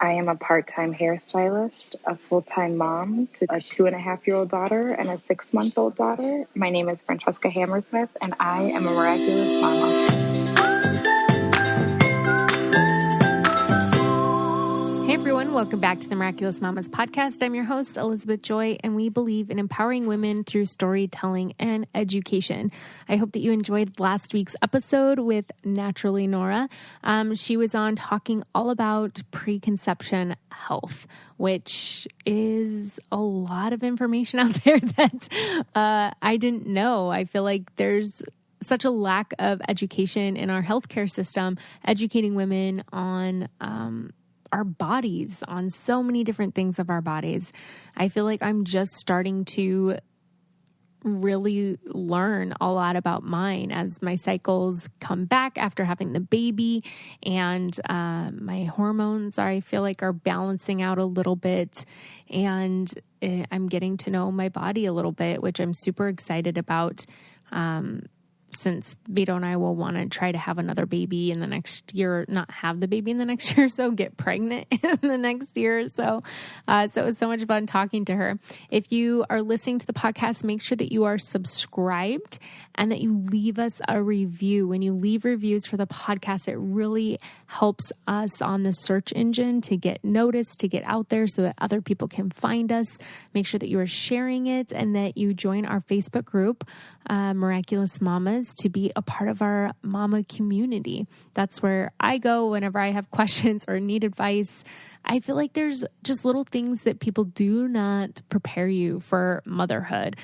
I am a part-time hairstylist, a full-time mom to a 2.5-year-old daughter and a 6-month-old daughter. My name is Francesca Hammersmith, and I am a miraculous mama. Hey everyone, welcome back to the Miraculous Mamas podcast. I'm your host, Elizabeth Joy, and we believe in empowering women through storytelling and education. I hope that you enjoyed last week's episode with Naturally Nora. She was on talking all about preconception health, which is a lot of information out there that I didn't know. I feel like there's such a lack of education in our healthcare system, educating women on our bodies, on so many different things of our bodies. I feel like I'm just starting to really learn a lot about mine as my cycles come back after having the baby, and my hormones, I feel like, are balancing out a little bit, and I'm getting to know my body a little bit, which I'm super excited about. Since Vito and I will want to try to have another baby in the next year, not have the baby in the next year or so, get pregnant in the next year or so. So it was so much fun talking to her. If you are listening to the podcast, make sure that you are subscribed and that you leave us a review. When you leave reviews for the podcast, it really helps us on the search engine to get noticed, to get out there so that other people can find us. Make sure that you are sharing it and that you join our Facebook group, Miraculous Mamas, to be a part of our mama community. That's where I go whenever I have questions or need advice. I feel like there's just little things that people do not prepare you for motherhood.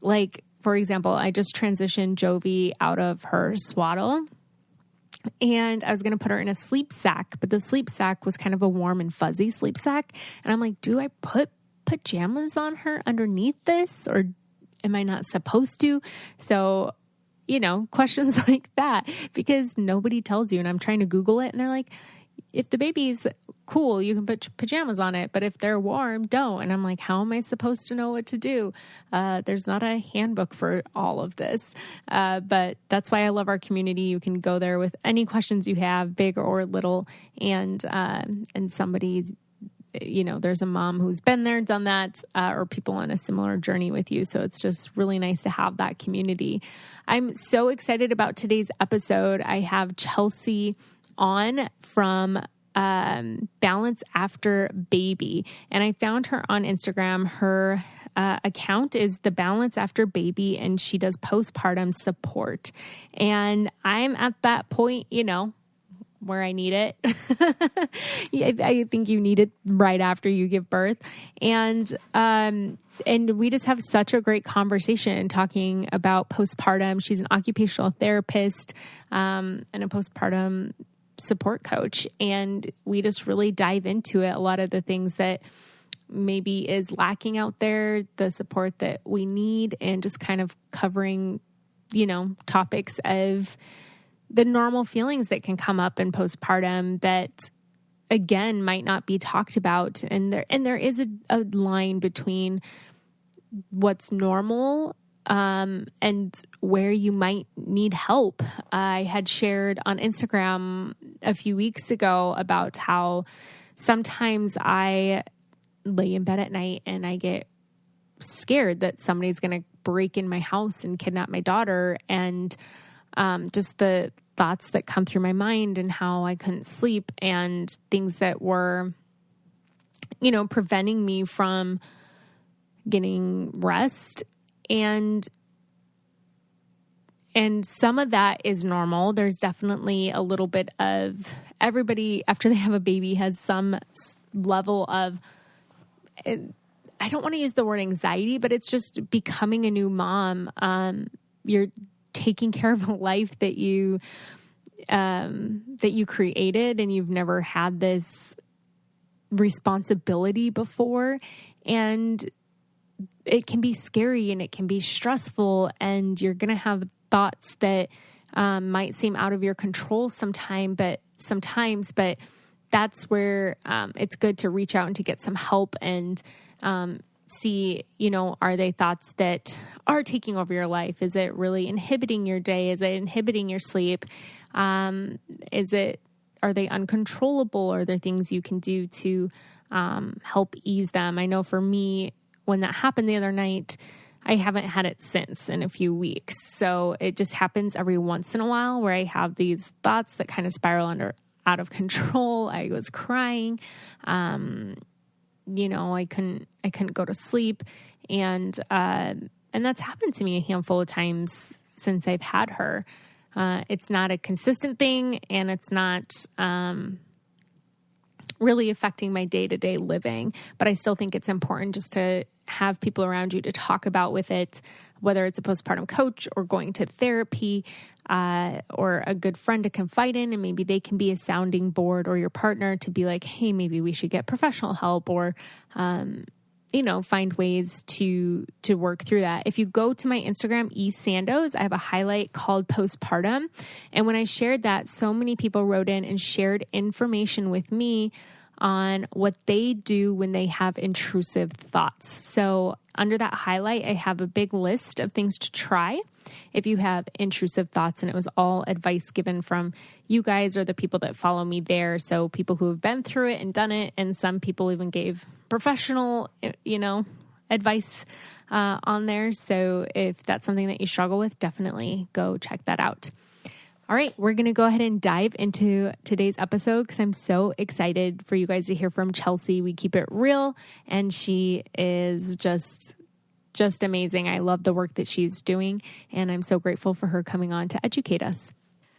Like, for example, I just transitioned Jovi out of her swaddle, and I was going to put her in a sleep sack, but the sleep sack was kind of a warm and fuzzy sleep sack. And I'm like, do I put pajamas on her underneath this, or am I not supposed to? So, questions like that, because nobody tells you. And I'm trying to Google it, and they're like, if the baby's cool, you can put pajamas on it, but if they're warm, don't. And I'm like, how am I supposed to know what to do? There's not a handbook for all of this. But that's why I love our community. You can go there with any questions you have, big or little, and somebody, there's a mom who's been there, done that, or people on a similar journey with you. So it's just really nice to have that community. I'm so excited about today's episode. I have Chelsea on from Balance After Baby, and I found her on Instagram. Her account is The Balance After Baby, and she does postpartum support. And I'm at that point, where I need it. I think you need it right after you give birth. And we just have such a great conversation talking about postpartum. She's an occupational therapist and a postpartum support coach. And we just really dive into it. A lot of the things that maybe is lacking out there, the support that we need, and just kind of covering, topics of the normal feelings that can come up in postpartum that, again, might not be talked about. And there is a line between what's normal and where you might need help. I had shared on Instagram a few weeks ago about how sometimes I lay in bed at night and I get scared that somebody's going to break in my house and kidnap my daughter, and just the thoughts that come through my mind and how I couldn't sleep and things that were, preventing me from getting rest. And some of that is normal. There's definitely a little bit of everybody after they have a baby has some level of, I don't want to use the word anxiety, but it's just becoming a new mom. You're taking care of a life that you created, and you've never had this responsibility before. And it can be scary and it can be stressful, and you're going to have thoughts that might seem out of your control sometimes, but that's where it's good to reach out and to get some help and see, are they thoughts that are taking over your life? Is it really inhibiting your day? Is it inhibiting your sleep? Is it Are they uncontrollable? Are there things you can do to help ease them? I know for me, when that happened the other night, I haven't had it since in a few weeks. So it just happens every once in a while where I have these thoughts that kind of spiral out of control. I was crying. I couldn't go to sleep. And that's happened to me a handful of times since I've had her. It's not a consistent thing, and it's not really affecting my day-to-day living, but I still think it's important just to have people around you to talk about with it, whether it's a postpartum coach or going to therapy, or a good friend to confide in, and maybe they can be a sounding board, or your partner to be like, hey, maybe we should get professional help, or, find ways to work through that. If you go to my Instagram, eSandos, I have a highlight called postpartum. And when I shared that, so many people wrote in and shared information with me on what they do when they have intrusive thoughts. So under that highlight, I have a big list of things to try if you have intrusive thoughts, and it was all advice given from you guys or the people that follow me there. So people who have been through it and done it, and some people even gave professional, advice on there. So if that's something that you struggle with, definitely go check that out. All right, we're going to go ahead and dive into today's episode because I'm so excited for you guys to hear from Chelsea. We keep it real, and she is just amazing. I love the work that she's doing, and I'm so grateful for her coming on to educate us.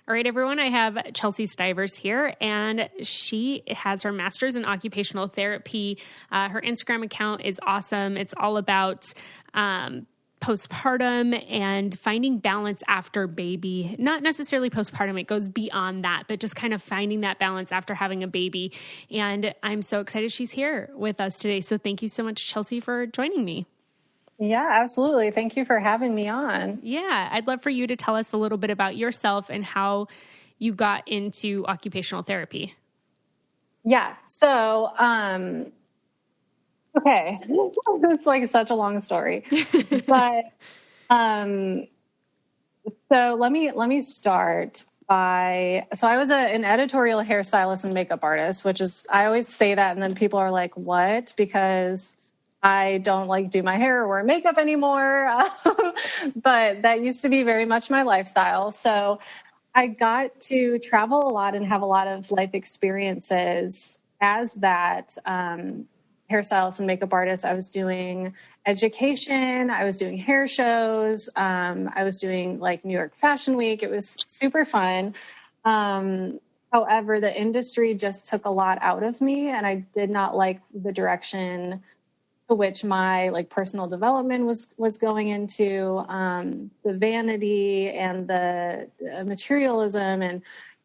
All right, everyone, I have Chelsea Stivers here, and she has her master's in occupational therapy. Her Instagram account is awesome. It's all about postpartum and finding balance after baby. Not necessarily postpartum, it goes beyond that, but just kind of finding that balance after having a baby. And I'm so excited she's here with us today. So thank you so much, Chelsea, for joining me. Yeah, absolutely. Thank you for having me on. Yeah, I'd love for you to tell us a little bit about yourself and how you got into occupational therapy. Yeah. So, okay. It's like such a long story, but, so let me start by, so I was an editorial hairstylist and makeup artist, which is, I always say that. And then people are like, what? Because I don't do my hair or wear makeup anymore. But that used to be very much my lifestyle. So I got to travel a lot and have a lot of life experiences as that hairstylist and makeup artist. I was doing education. I was doing hair shows. I was doing New York Fashion Week. It was super fun. However, the industry just took a lot out of me, and I did not like the direction to which my personal development was going into, the vanity and the materialism and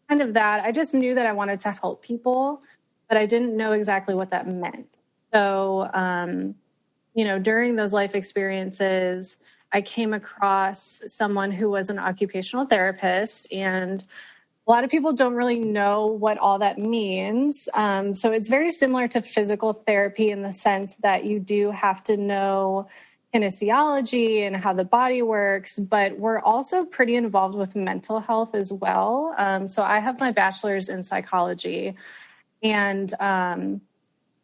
kind of that. I just knew that I wanted to help people, but I didn't know exactly what that meant. So, during those life experiences, I came across someone who was an occupational therapist, and a lot of people don't really know what all that means. So it's very similar to physical therapy in the sense that you do have to know kinesiology and how the body works, but we're also pretty involved with mental health as well. So I have my bachelor's in psychology, and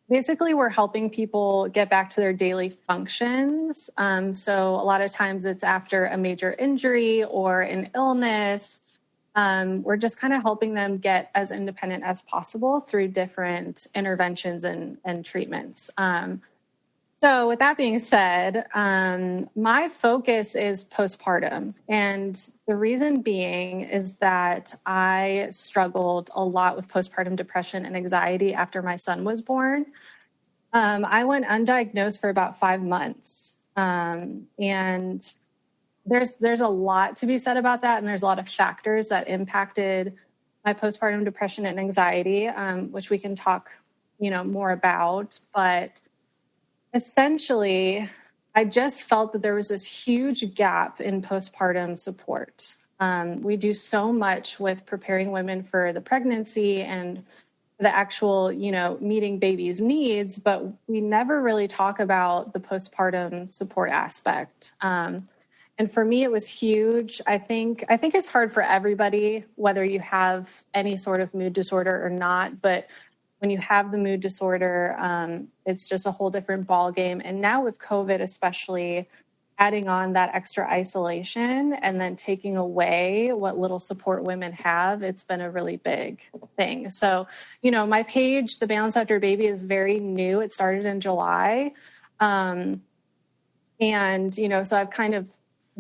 basically we're helping people get back to their daily functions. So a lot of times it's after a major injury or an illness. We're just kind of helping them get as independent as possible through different interventions and treatments. So with that being said, my focus is postpartum. And the reason being is that I struggled a lot with postpartum depression and anxiety after my son was born. I went undiagnosed for about 5 months. And there's a lot to be said about that. And there's a lot of factors that impacted my postpartum depression and anxiety, which we can talk, more about. But essentially, I just felt that there was this huge gap in postpartum support. We do so much with preparing women for the pregnancy and the actual, meeting baby's needs, but we never really talk about the postpartum support aspect. And for me, it was huge. I think it's hard for everybody, whether you have any sort of mood disorder or not. But when you have the mood disorder, it's just a whole different ball game. And now with COVID, especially, adding on that extra isolation and then taking away what little support women have, it's been a really big thing. So, my page, The Balance After Baby, is very new. It started in July. And, so I've kind of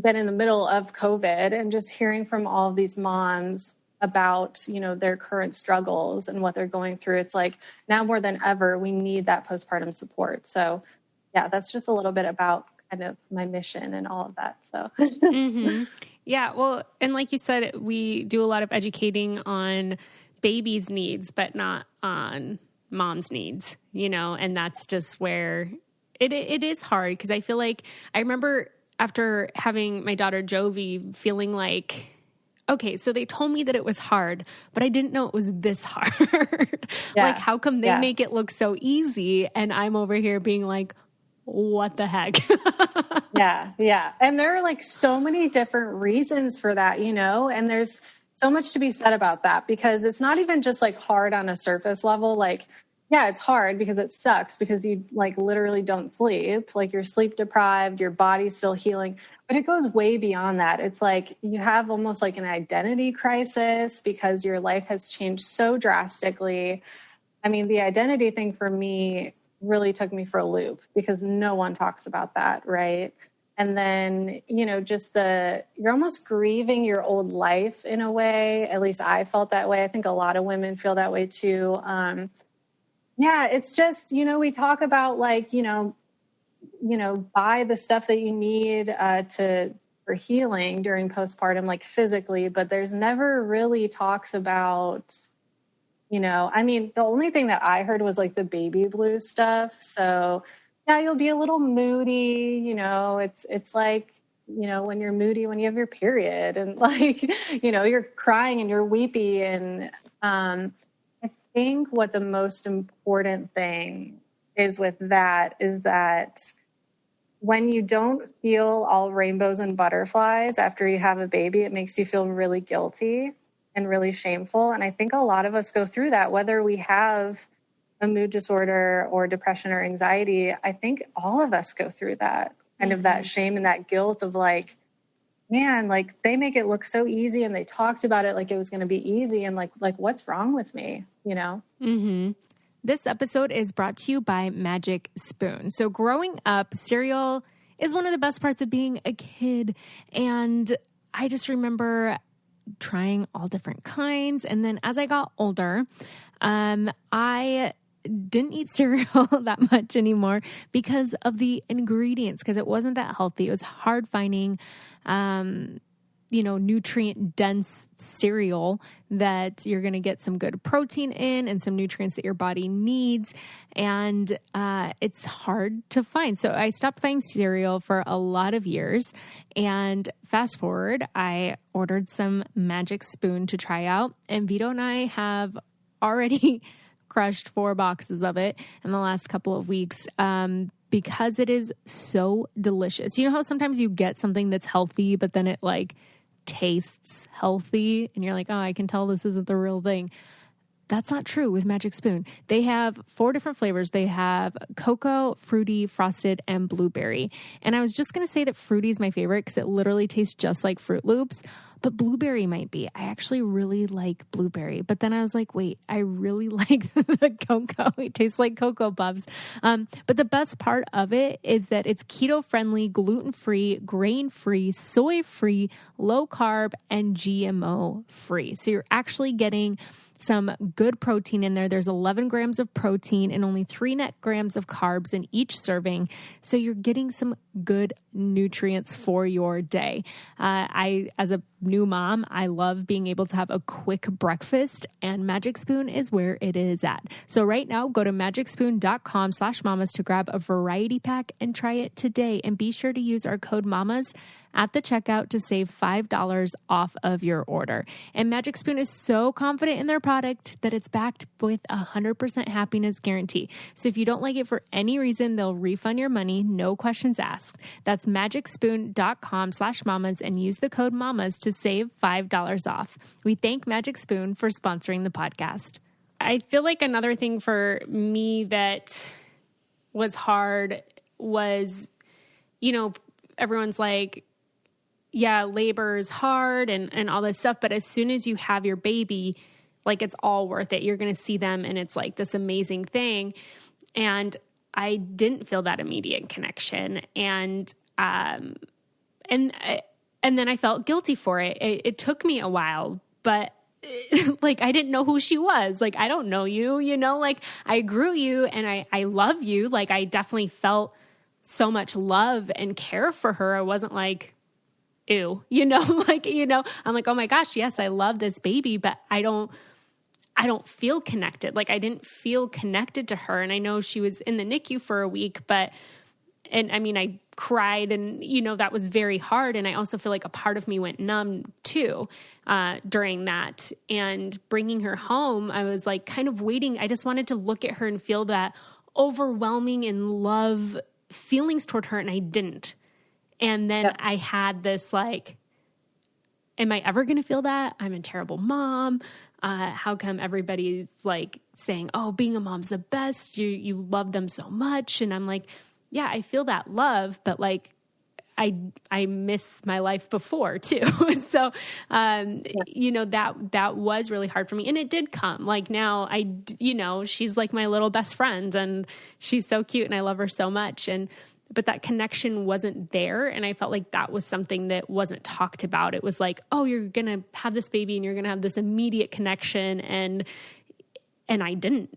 been in the middle of COVID and just hearing from all of these moms about, their current struggles and what they're going through. It's like now more than ever, we need that postpartum support. So yeah, that's just a little bit about kind of my mission and all of that. So, Yeah. Well, and like you said, we do a lot of educating on babies' needs, but not on mom's needs, and that's just where it is hard. Because I feel like I remember after having my daughter Jovi feeling like, okay, so they told me that it was hard, but I didn't know it was this hard. Yeah. Like, how come they make it look so easy? And I'm over here being like, what the heck? Yeah. And there are like so many different reasons for that, and there's so much to be said about that, because it's not even just like hard on a surface level. Like, yeah, it's hard because it sucks because you like literally don't sleep, like you're sleep deprived, your body's still healing, but it goes way beyond that. It's like you have almost like an identity crisis because your life has changed so drastically. I mean, the identity thing for me really took me for a loop because no one talks about that, right? And then, just you're almost grieving your old life in a way. At least I felt that way. I think a lot of women feel that way too. Yeah, it's just, we talk about like, buy the stuff that you need for healing during postpartum, like physically, but there's never really talks about, the only thing that I heard was like the baby blues stuff. So yeah, you'll be a little moody, it's like, when you're moody, when you have your period and like, you're crying and you're weepy. And I think what the most important thing is with that is that when you don't feel all rainbows and butterflies after you have a baby, it makes you feel really guilty and really shameful. And I think a lot of us go through that, whether we have a mood disorder or depression or anxiety. I think all of us go through that kind of that shame and that guilt of like, man, like they make it look so easy and they talked about it like it was going to be easy. And like what's wrong with me, This episode is brought to you by Magic Spoon. So growing up, cereal is one of the best parts of being a kid. And I just remember trying all different kinds. And then as I got older, I didn't eat cereal that much anymore because of the ingredients, because it wasn't that healthy. It was hard finding, nutrient dense cereal that you're going to get some good protein in and some nutrients that your body needs. And it's hard to find. So I stopped buying cereal for a lot of years. And fast forward, I ordered some Magic Spoon to try out. And Vito and I have already crushed 4 boxes of it in the last couple of weeks because it is so delicious. You know how sometimes you get something that's healthy, but then it like tastes healthy and you're like, oh, I can tell this isn't the real thing. That's not true with Magic Spoon. They have 4 different flavors. They have cocoa, fruity, frosted, and blueberry. And I was just going to say that fruity is my favorite because it literally tastes just like Fruit Loops, but blueberry might be. I actually really like blueberry. But then I was like, wait, I really like the cocoa. It tastes like Cocoa Puffs. But the best part of it is that it's keto-friendly, gluten-free, grain-free, soy-free, low-carb, and GMO-free. So you're actually getting some good protein in there. There's 11 grams of protein and only 3 net grams of carbs in each serving. So you're getting some good nutrients for your day. As a new mom, I love being able to have a quick breakfast, and Magic Spoon is where it is at. So right now, go to magicspoon.com/mamas to grab a variety pack and try it today. And be sure to use our code MAMAS at the checkout to save $5 off of your order. And Magic Spoon is so confident in their product that it's backed with a 100% happiness guarantee. So if you don't like it for any reason, they'll refund your money, no questions asked. That's magicspoon.com/mamas and use the code mamas to save $5 off. We thank Magic Spoon for sponsoring the podcast. I feel like another thing for me that was hard was, everyone's like, yeah, labor is hard and all this stuff. But as soon as you have your baby, like it's all worth it. You're going to see them and it's like this amazing thing. And I didn't feel that immediate connection. And then I felt guilty for it. It took me a while, but like, I didn't know who she was. Like, I don't know you, like I grew you and I love you. Like, I definitely felt so much love and care for her. I wasn't like, ew, I'm like, oh my gosh, yes, I love this baby, but I don't feel connected. Like, I didn't feel connected to her. And I know she was in the NICU for a week, and I mean, I cried and, that was very hard. And I also feel like a part of me went numb too, during that. And bringing her home, I was like kind of waiting. I just wanted to look at her and feel that overwhelming and love feelings toward her. And I didn't. And then I had this like, am I ever going to feel that? I'm a terrible mom. How come everybody's like saying, oh, being a mom's the best. You love them so much. And I'm like, yeah, I feel that love, but like, I miss my life before too. So, that was really hard for me. And it did come like now she's like my little best friend and she's so cute and I love her so much. But that connection wasn't there. And I felt like that was something that wasn't talked about. It was like, oh, you're going to have this baby and you're going to have this immediate connection. And I didn't.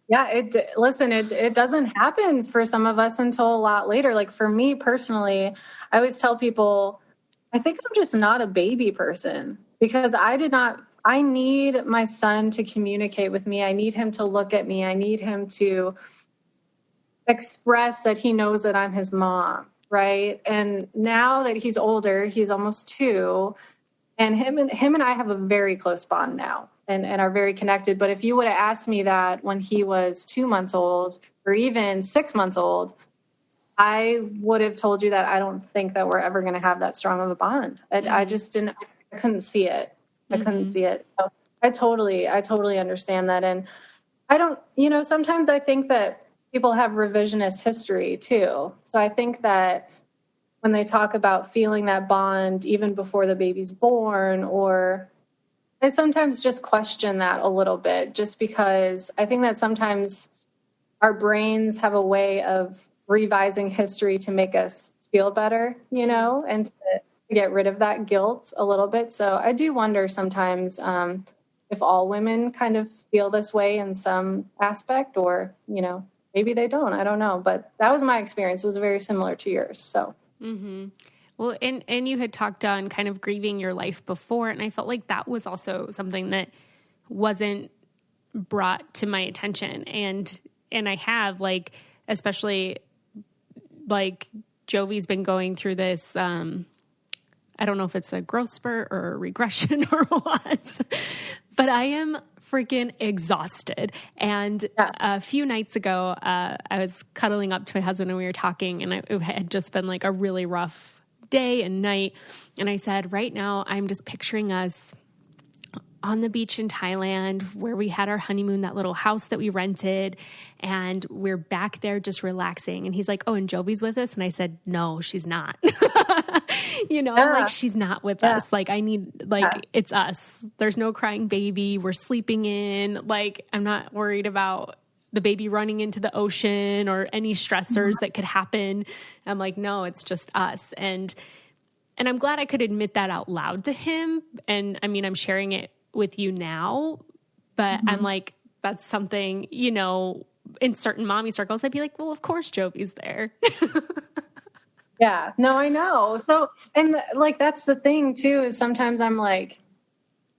Yeah, it doesn't happen for some of us until a lot later. Like for me personally, I always tell people, I think I'm just not a baby person because I need my son to communicate with me. I need him to look at me. I need him to express that he knows that I'm his mom, right? And now that he's older, he's almost 2, and him and I have a very close bond now. And are very connected. But if you would have asked me that when he was 2 months old or even 6 months old, I would have told you that I don't think that we're ever going to have that strong of a bond. I just didn't, I couldn't see it. I couldn't see it. So I totally understand that. And I don't, sometimes I think that people have revisionist history too. So I think that when they talk about feeling that bond even before the baby's born, or I sometimes just question that a little bit, just because I think that sometimes our brains have a way of revising history to make us feel better, and to get rid of that guilt a little bit. So I do wonder sometimes if all women kind of feel this way in some aspect, or, maybe they don't. I don't know. But that was my experience. It was very similar to yours. So. Mm-hmm. Well, and you had talked on kind of grieving your life before, and I felt like that was also something that wasn't brought to my attention. And I have, like, especially like Jovi's been going through this, I don't know if it's a growth spurt or a regression or what, but I am freaking exhausted. And a few nights ago, I was cuddling up to my husband and we were talking, and it had just been like a really rough day and night. And I said, right now, I'm just picturing us on the beach in Thailand where we had our honeymoon, that little house that we rented, and we're back there just relaxing. And he's like, oh, and Jovi's with us? And I said, no, she's not. I'm like, she's not with us. Like, I need, like, it's us. There's no crying baby. We're sleeping in. Like, I'm not worried about the baby running into the ocean or any stressors that could happen. I'm like, no, it's just us. And I'm glad I could admit that out loud to him. And I mean, I'm sharing it with you now, but I'm like, that's something, in certain mommy circles, I'd be like, well, of course Jovi's there. Yeah, no, I know. So, and like, that's the thing too, is sometimes I'm like,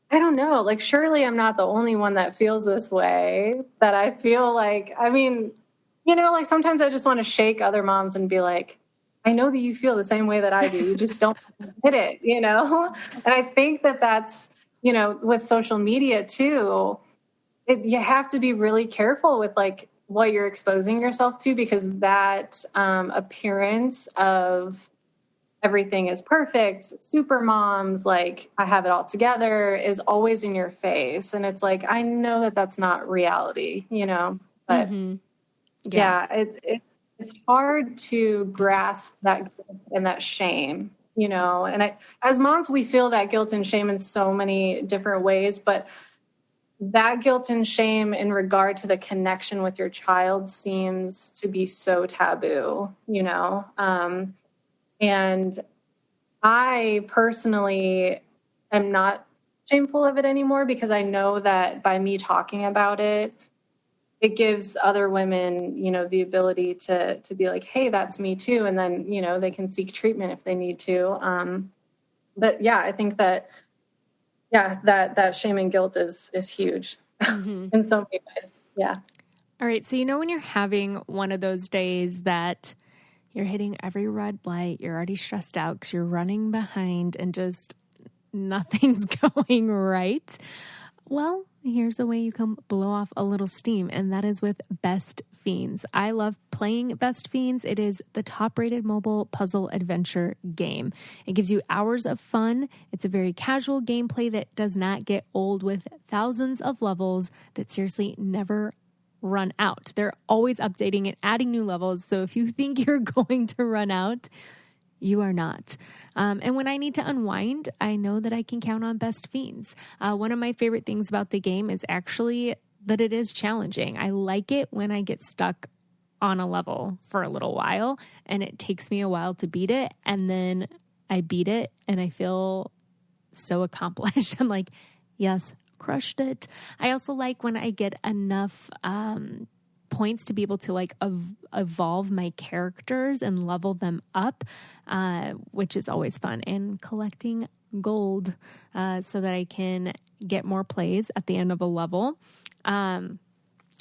I don't know, like, surely I'm not the only one that feels this way, that I feel like, I mean, like sometimes I just want to shake other moms and be like, I know that you feel the same way that I do. You just don't admit it, you know? And I think that that's, you know, with social media too, you have to be really careful with like what you're exposing yourself to, because that appearance of everything is perfect, super moms, like I have it all together, is always in your face. And it's like, I know that that's not reality, you know, but yeah, it's hard to grasp that guilt and that shame, you know. And as moms, we feel that guilt and shame in so many different ways, but that guilt and shame in regard to the connection with your child seems to be so taboo, you know. And I personally am not shameful of it anymore, because I know that by me talking about it, it gives other women, you know, the ability to be like, hey, that's me too. And then, you know, they can seek treatment if they need to. But yeah, I think that, yeah, that shame and guilt is huge in so many ways. Yeah. All right. So, you know, when you're having one of those days that you're hitting every red light, you're already stressed out because you're running behind and just nothing's going right. Well, here's a way you can blow off a little steam, and that is with Best Fiends. I love playing Best Fiends. It is the top-rated mobile puzzle adventure game. It gives you hours of fun. It's a very casual gameplay that does not get old, with thousands of levels that seriously never run out. They're always updating and adding new levels, so if you think you're going to run out, you are not. And when I need to unwind, I know that I can count on Best Fiends. One of my favorite things about the game is actually that it is challenging. I like it when I get stuck on a level for a little while and it takes me a while to beat it. And then I beat it and I feel so accomplished. I'm like, yes, crushed it. I also like when I get enough points to be able to like evolve my characters and level them up, which is always fun, and collecting gold so that I can get more plays at the end of a level. And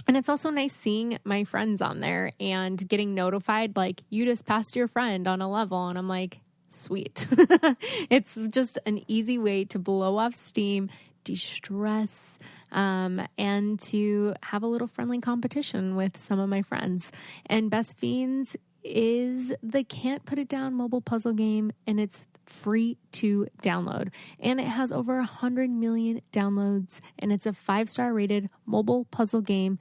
it's also nice seeing my friends on there and getting notified, like, you just passed your friend on a level. And I'm like, sweet. It's just an easy way to blow off steam, de-stress, and to have a little friendly competition with some of my friends. And Best Fiends is the can't put it down mobile puzzle game, and it's free to download. And it has over 100 million downloads, and it's a 5-star rated mobile puzzle game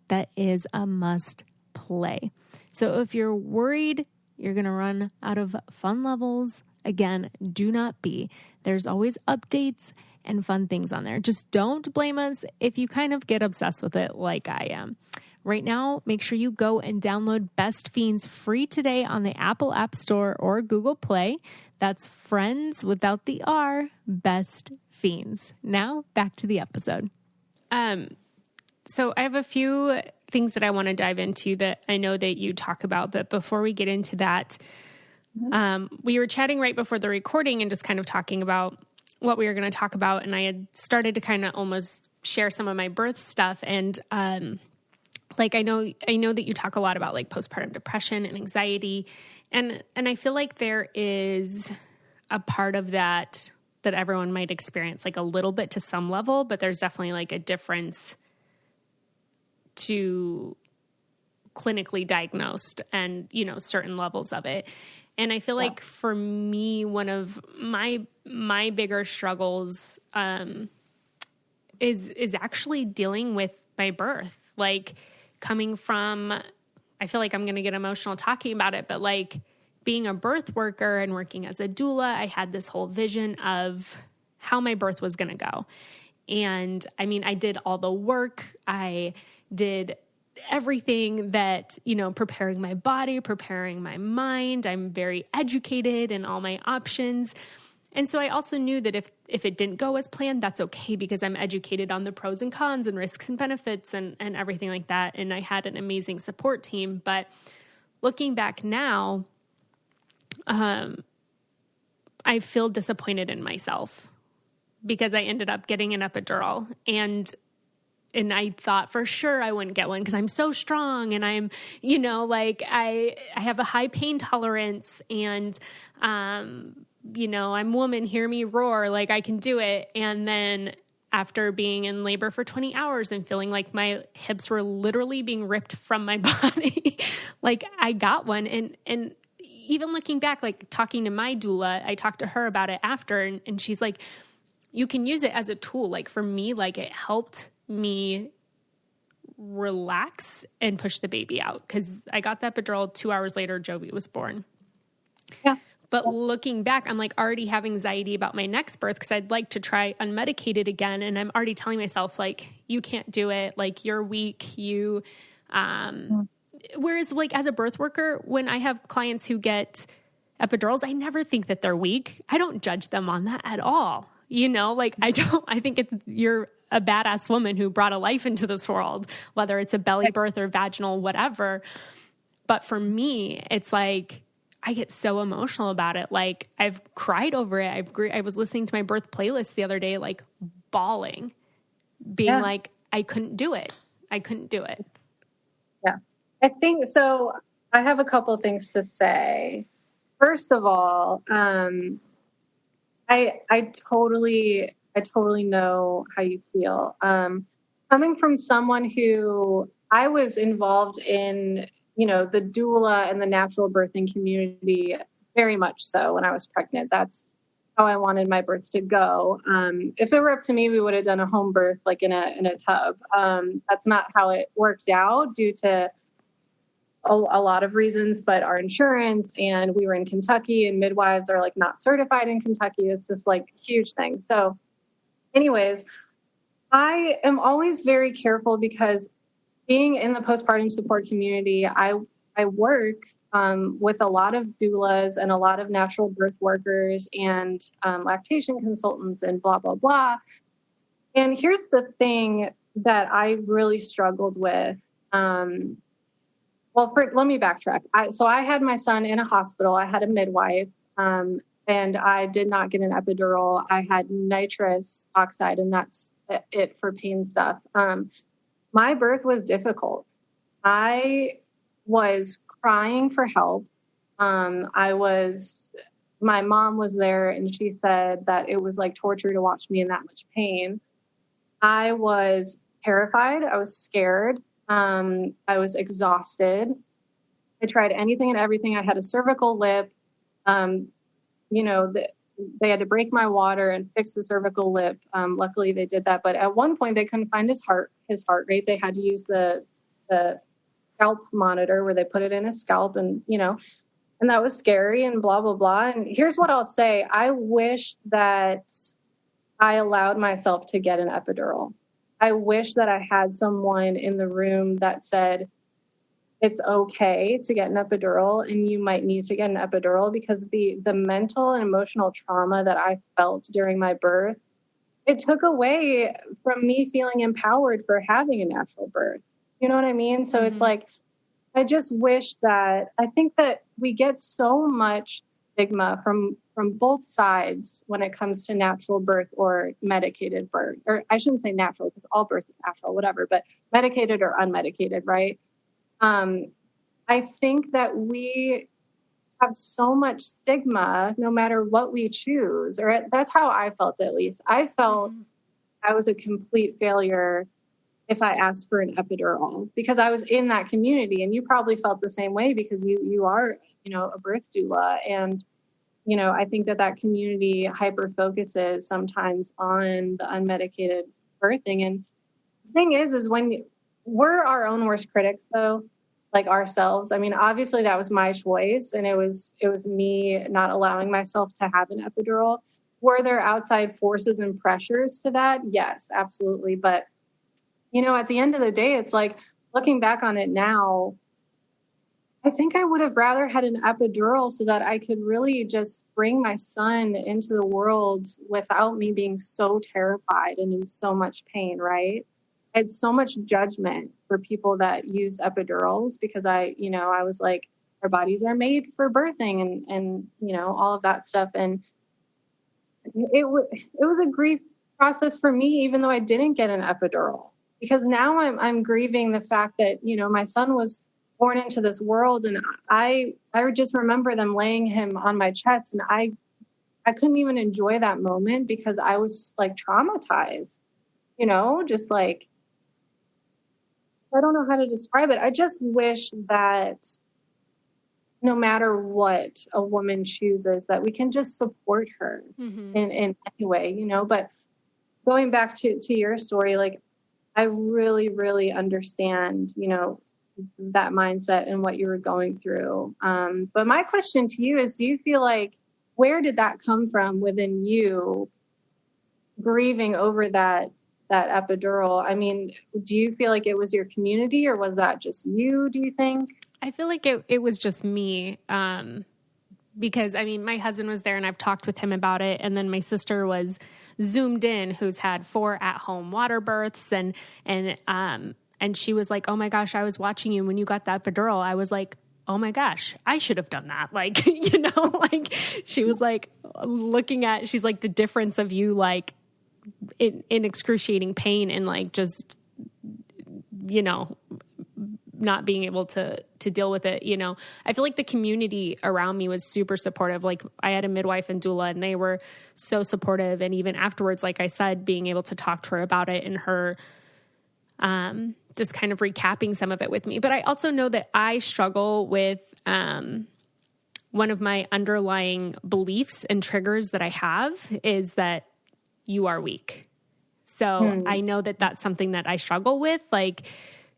that is a must play. So if you're worried you're going to run out of fun levels, again, do not be. There's always updates and fun things on there. Just don't blame us if you kind of get obsessed with it like I am. Right now, make sure you go and download Best Fiends free today on the Apple App Store or Google Play. That's friends without the R, Best Fiends. Now, back to the episode. So I have a few things that I want to dive into that I know that you talk about, but before we get into that, we were chatting right before the recording and just kind of talking about what we were going to talk about. And I had started to kind of almost share some of my birth stuff. And, like, I know that you talk a lot about like postpartum depression and anxiety. And I feel like there is a part of that everyone might experience, like a little bit to some level, but there's definitely like a difference to clinically diagnosed and, you know, certain levels of it. And I feel like for me, one of my bigger struggles is actually dealing with my birth. Like, coming from, I feel like I'm going to get emotional talking about it, but like being a birth worker and working as a doula, I had this whole vision of how my birth was going to go. And I mean, I did all the work. I did everything that, you know, preparing my body, preparing my mind. I'm very educated in all my options. And so I also knew that if it didn't go as planned, that's okay, because I'm educated on the pros and cons and risks and benefits and everything like that. And I had an amazing support team. But looking back now, I feel disappointed in myself because I ended up getting an epidural. And and I thought for sure I wouldn't get one because I'm so strong and I'm, you know, like I have a high pain tolerance and, you know, I'm woman, hear me roar, like I can do it. And then after being in labor for 20 hours and feeling like my hips were literally being ripped from my body, like I got one. And even looking back, like talking to my doula, I talked to her about it after, and she's like, you can use it as a tool. Like for me, like it helped me relax and push the baby out. Cause I got the epidural 2 hours later, Jovi was born. Yeah. But looking back, I'm like already have anxiety about my next birth because I'd like to try unmedicated again. And I'm already telling myself like, you can't do it. Like you're weak. Whereas like as a birth worker, when I have clients who get epidurals, I never think that they're weak. I don't judge them on that at all. You know, like I think you're a badass woman who brought a life into this world, whether it's a belly birth or vaginal, whatever. But for me, it's like, I get so emotional about it. Like I've cried over it. I was listening to my birth playlist the other day, like bawling, being like, I couldn't do it. I couldn't do it. Yeah. I think so. I have a couple of things to say. First of all, I totally know how you feel. Coming from someone who I was involved in, you know, the doula and the natural birthing community very much so when I was pregnant. That's how I wanted my birth to go. If it were up to me, we would have done a home birth like in a tub. That's not how it worked out due to a lot of reasons, but our insurance, and we were in Kentucky and midwives are like not certified in Kentucky. It's just like a huge thing. So anyways, I am always very careful because being in the postpartum support community, I work with a lot of doulas and a lot of natural birth workers and lactation consultants and blah, blah, blah. And here's the thing that I really struggled with. Let me backtrack. So I had my son in a hospital. I had a midwife, and I did not get an epidural. I had nitrous oxide, and that's it for pain stuff. My birth was difficult. I was crying for help. My mom was there, and she said that it was like torture to watch me in that much pain. I was terrified. I was scared. I was exhausted. I tried anything and everything. I had a cervical lip. They had to break my water and fix the cervical lip. Luckily they did that. But at one point they couldn't find his heart rate. They had to use the scalp monitor where they put it in his scalp and that was scary and blah, blah, blah. And here's what I'll say. I wish that I allowed myself to get an epidural. I wish that I had someone in the room that said, it's okay to get an epidural and you might need to get an epidural, because the mental and emotional trauma that I felt during my birth, it took away from me feeling empowered for having a natural birth. You know what I mean? So It's like, I just wish that, I think that we get so much stigma from both sides when it comes to natural birth or medicated birth, or I shouldn't say natural because all birth is natural, whatever, but medicated or unmedicated, right? I think that we have so much stigma no matter what we choose, or that's how I felt, at least. I felt I was a complete failure if I asked for an epidural because I was in that community, and you probably felt the same way because you are, a birth doula. And I think that community hyper focuses sometimes on the unmedicated birthing. And the thing is when we're our own worst critics, though, like ourselves. I mean, obviously that was my choice, and it was me not allowing myself to have an epidural. Were there outside forces and pressures to that? Yes, absolutely. But at the end of the day, it's like looking back on it now, I think I would have rather had an epidural so that I could really just bring my son into the world without me being so terrified and in so much pain, right? I had so much judgment for people that used epidurals because I was like, our bodies are made for birthing and all of that stuff. And it was a grief process for me, even though I didn't get an epidural. because now I'm grieving the fact that, you know, my son was born into this world, and I just remember them laying him on my chest, and I couldn't even enjoy that moment because I was like traumatized, you know, just like, I don't know how to describe it. I just wish that no matter what a woman chooses, that we can just support her in any way, you know. But going back to your story, like, I really, really understand, you know, that mindset and what you were going through. But my question to you is, do you feel like, where did that come from within you, grieving over that epidural? I mean, do you feel like it was your community, or was that just you, do you think? I feel like it was just me. Because I mean, my husband was there and I've talked with him about it. And then my sister was Zoomed in, who's had 4 at-home water births. And she was like, oh my gosh, I was watching you when you got that epidural. I was like, oh my gosh, I should have done that. Like, you know, like she was like she's like, the difference of you, like in excruciating pain and like, just, you know, not being able to deal with it. You know, I feel like the community around me was super supportive. Like, I had a midwife and doula, and they were so supportive. And even afterwards, like I said, being able to talk to her about it, and her, just kind of recapping some of it with me. But I also know that I struggle with, one of my underlying beliefs and triggers that I have is that you are weak. So I know that that's something that I struggle with. Like,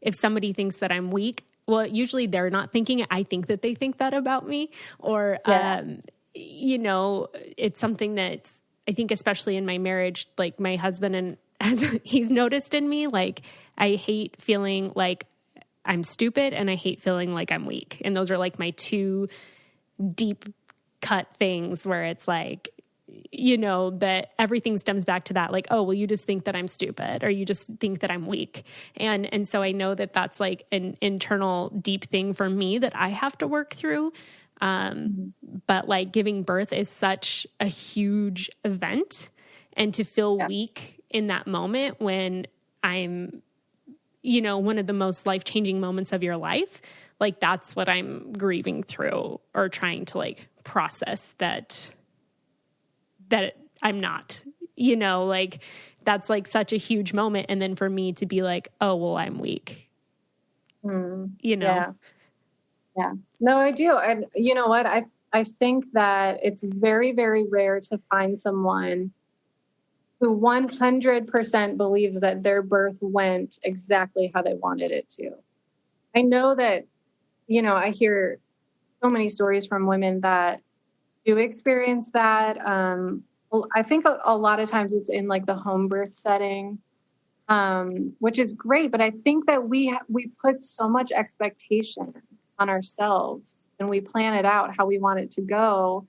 if somebody thinks that I'm weak, well, usually they're not thinking it. I think that they think that about me. Or, you know, it's something that's, I think, especially in my marriage, like my husband, and he's noticed in me, like, I hate feeling like I'm stupid, and I hate feeling like I'm weak. And those are like my 2 deep cut things where it's like, you know, that everything stems back to that. Like, oh, well, you just think that I'm stupid, or you just think that I'm weak. And so I know that that's like an internal deep thing for me that I have to work through. But like, giving birth is such a huge event, and to feel weak in that moment when I'm, you know, one of the most life-changing moments of your life, like, that's what I'm grieving through, or trying to like process that I'm not, you know, like, that's like such a huge moment. And then for me to be like, oh, well, I'm weak, you know? Yeah. No, I do. And you know what? I think that it's very, very rare to find someone who 100% believes that their birth went exactly how they wanted it to. I know that, you know, I hear so many stories from women that do experience that. I think a lot of times it's in like the home birth setting, which is great. But I think that we put so much expectation on ourselves, and we plan it out how we want it to go.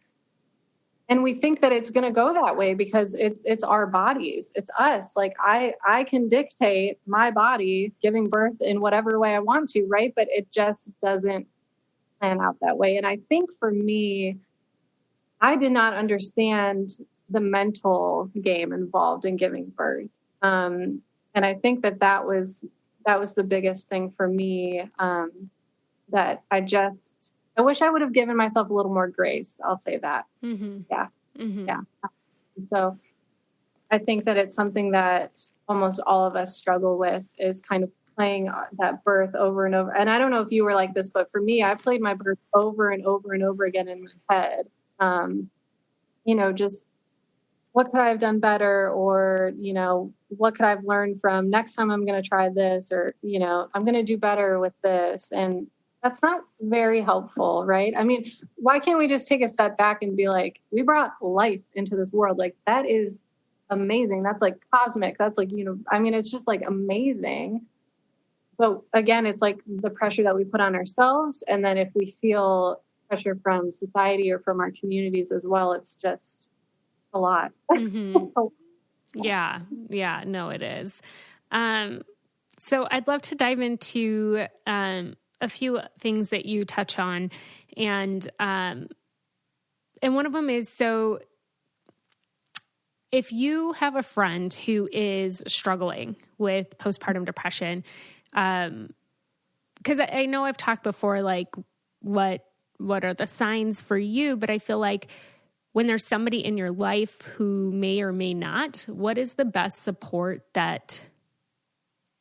And we think that it's going to go that way because it's our bodies. It's us. Like, I can dictate my body giving birth in whatever way I want to, right? But it just doesn't plan out that way. And I think for me, I did not understand the mental game involved in giving birth. And I think that was the biggest thing for me, that I wish I would have given myself a little more grace. I'll say that. Yeah. Yeah. So I think that it's something that almost all of us struggle with, is kind of playing that birth over and over. And I don't know if you were like this, but for me, I played my birth over and over and over again in my head. You know, just what could I have done better? Or, you know, what could I have learned from next time I'm going to try this, or, you know, I'm going to do better with this. And that's not very helpful, right? I mean, why can't we just take a step back and be like, we brought life into this world? Like, that is amazing. That's like cosmic. That's like, you know, I mean, it's just like amazing. But again, it's like the pressure that we put on ourselves. And then if we feel pressure from society or from our communities as well, it's just a lot. Yeah. No, it is. So I'd love to dive into a few things that you touch on, and one of them is, so if you have a friend who is struggling with postpartum depression, because I know I've talked before, like what are the signs for you, but I feel like when there's somebody in your life who may or may not, what is the best support that,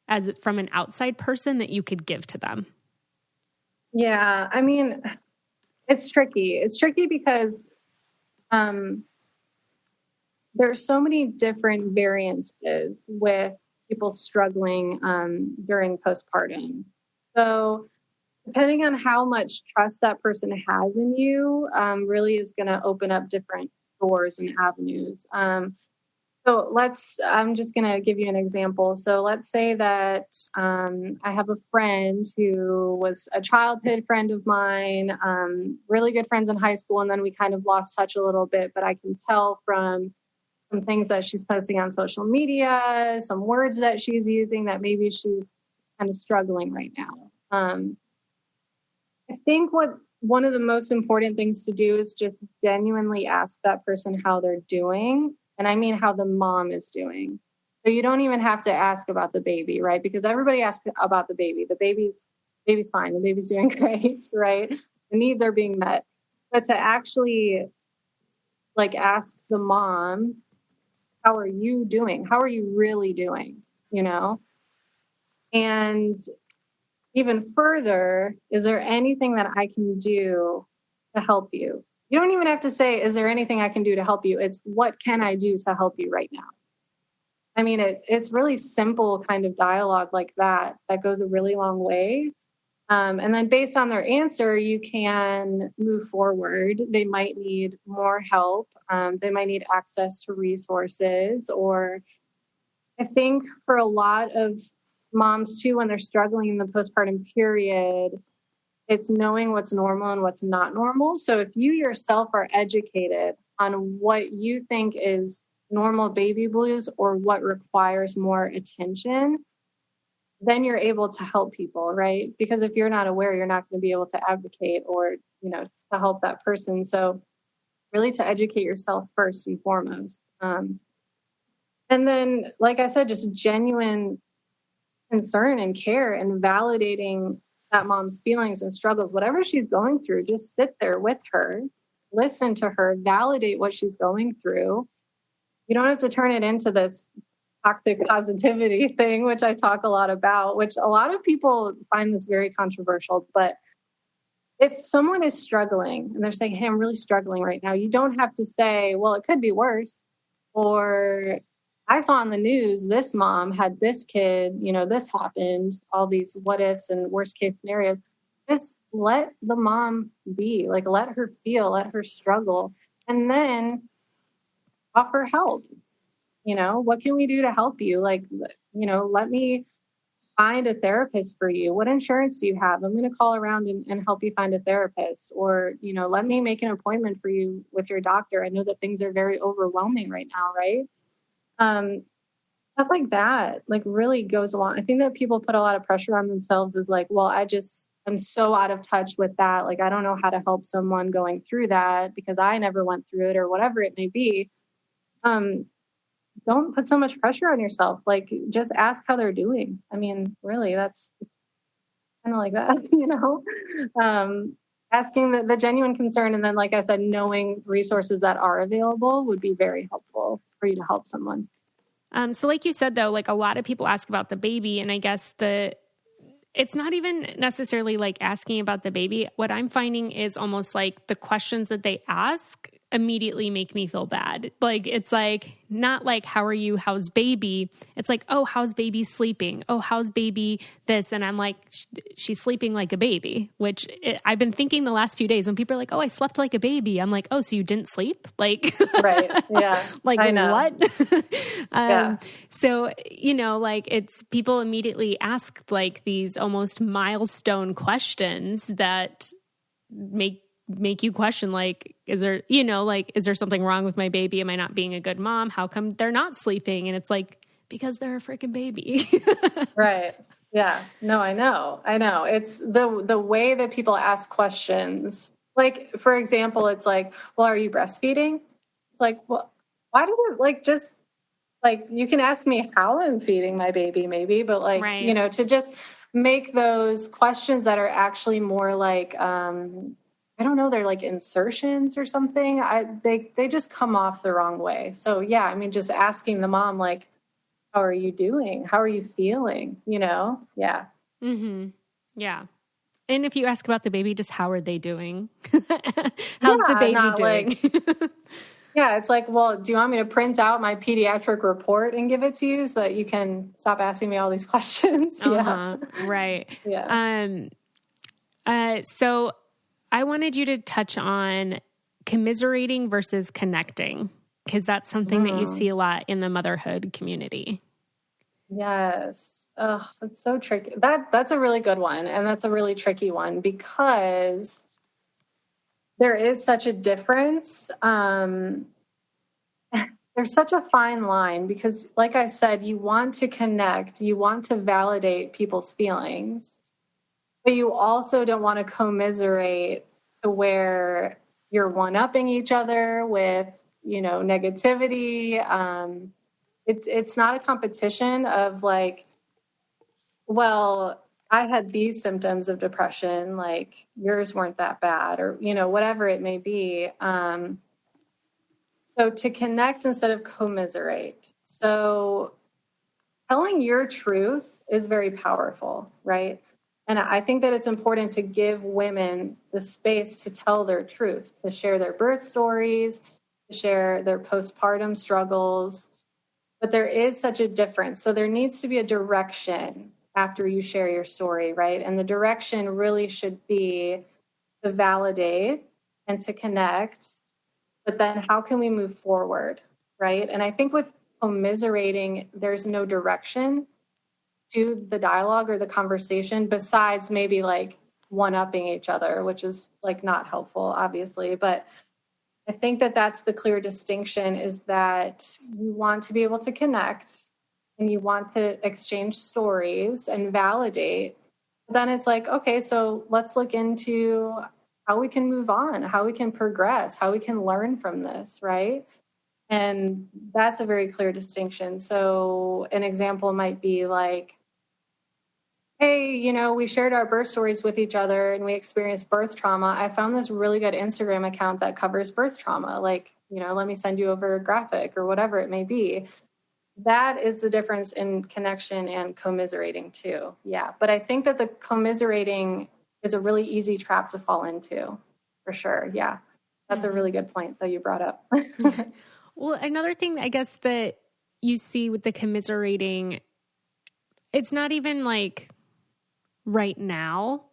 as from an outside person, that you could give to them? Yeah, I mean, it's tricky. It's tricky because there's so many different variances with people struggling during postpartum. So depending on how much trust that person has in you, really is going to open up different doors and avenues. I'm just going to give you an example. So let's say that I have a friend who was a childhood friend of mine, really good friends in high school, and then we kind of lost touch a little bit, but I can tell from some things that she's posting on social media, some words that she's using, that maybe she's kind of struggling right now. I think one of the most important things to do is just genuinely ask that person how they're doing. And I mean how the mom is doing. So you don't even have to ask about the baby, right? Because everybody asks about the baby. The baby's fine. The baby's doing great, right? The needs are being met. But to actually like ask the mom, how are you doing? How are you really doing? You know? And even further, is there anything that I can do to help you? You don't even have to say, is there anything I can do to help you? It's what can I do to help you right now? I mean, it's really simple kind of dialogue like that goes a really long way. And then based on their answer, you can move forward. They might need more help. They might need access to resources. Or I think for a lot of moms too, when they're struggling in the postpartum period, it's knowing what's normal and what's not normal. So if you yourself are educated on what you think is normal baby blues or what requires more attention, then you're able to help people, right? Because if you're not aware, you're not going to be able to advocate or, to help that person. So really to educate yourself first and foremost. And then, like I said, just genuine concern and care and validating that mom's feelings and struggles, whatever she's going through, just sit there with her, listen to her, validate what she's going through. You don't have to turn it into this toxic positivity thing, which I talk a lot about, which a lot of people find this very controversial. But if someone is struggling and they're saying, hey, I'm really struggling right now, you don't have to say, well, it could be worse. Or I saw on the news, this mom had this kid, this happened, all these what ifs and worst case scenarios. Just let the mom be, like, let her feel, let her struggle, and then offer help. What can we do to help you? Like, let me find a therapist for you. What insurance do you have? I'm going to call around and help you find a therapist. Or, let me make an appointment for you with your doctor. I know that things are very overwhelming right now, right? Stuff like that, like, really goes along. I think that people put a lot of pressure on themselves is like, well, I'm so out of touch with that. Like, I don't know how to help someone going through that because I never went through it or whatever it may be. Don't put so much pressure on yourself. Like, just ask how they're doing. I mean, really, that's kind of like that, asking the genuine concern. And then, like I said, knowing resources that are available would be very helpful for you to help someone. So like you said, though, like a lot of people ask about the baby, and I guess it's not even necessarily like asking about the baby. What I'm finding is almost like the questions that they ask immediately make me feel bad. Like, it's like, not like, how are you? How's baby? It's like, oh, how's baby sleeping? Oh, how's baby this? And I'm like, she's sleeping like a baby, which I've been thinking the last few days when people are like, oh, I slept like a baby. I'm like, oh, so you didn't sleep? Like, right. Yeah. Like, I know. what? Yeah. So, like, it's people immediately ask like these almost milestone questions that make you question, like, is there something wrong with my baby? Am I not being a good mom? How come they're not sleeping? And it's like, because they're a freaking baby. Right. Yeah. No, I know. It's the way that people ask questions. Like, for example, it's like, well, are you breastfeeding? It's like, well, why does it like just like, you can ask me how I'm feeding my baby maybe, but like, Right. you know, to just make those questions that are actually more like, I don't know, they're like insertions or something. They just come off the wrong way. So yeah, I mean, just asking the mom, like, how are you doing? How are you feeling? You know? Yeah. Mm-hmm. Yeah. And if you ask about the baby, just how are they doing? How's the Yeah, baby not doing? like, yeah, it's like, well, do you want me to print out my pediatric report and give it to you so that you can stop asking me all these questions? Yeah. Right. Yeah. So I wanted you to touch on commiserating versus connecting, because that's something that you see a lot in the motherhood community. Yes. Oh, it's so tricky. That's a really good one. And that's a really tricky one because there is such a difference. There's such a fine line because, like I said, you want to connect, you want to validate people's feelings, but you also don't want to commiserate to where you're one-upping each other with, you know, negativity. It's not a competition of like, well, I had these symptoms of depression, like yours weren't that bad, or, you know, whatever it may be. So to connect instead of commiserate. So telling your truth is very powerful, right? And I think that it's important to give women the space to tell their truth, to share their birth stories, to share their postpartum struggles. But there is such a difference. So there needs to be a direction after you share your story, right? And the direction really should be to validate and to connect. But then how can we move forward, right? And I think with commiserating, there's no direction to the dialogue or the conversation besides maybe like one-upping each other, which is like not helpful, obviously. But I think that that's the clear distinction, is that you want to be able to connect and you want to exchange stories and validate. Then it's like, okay, so let's look into how we can move on, how we can progress, how we can learn from this, right? And that's a very clear distinction. So an example might be like, hey, you know, we shared our birth stories with each other and we experienced birth trauma. I found this really good Instagram account that covers birth trauma. Like, you know, let me send you over a graphic or whatever it may be. That is the difference in connection and commiserating too. Yeah. But I think that the commiserating is a really easy trap to fall into, for sure. Yeah. That's a really good point that you brought up. Well, another thing I guess that you see with the commiserating, it's not even like right now,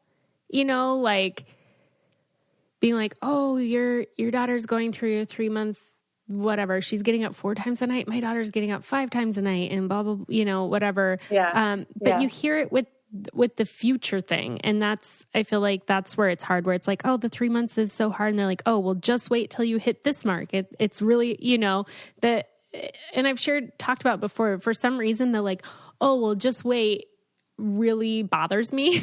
you know, like being like, oh, your daughter's going through 3 months, whatever. She's getting up 4 times a night. My daughter's getting up 5 times a night and blah, blah, you know, whatever. Yeah. But you hear it with the future thing. And I feel like that's where it's hard, where it's like, oh, the 3 months is so hard. And they're like, oh, well, just wait till you hit this mark. It's really, you know, and I've talked about before, for some reason, they're like, oh, well, just wait, really bothers me.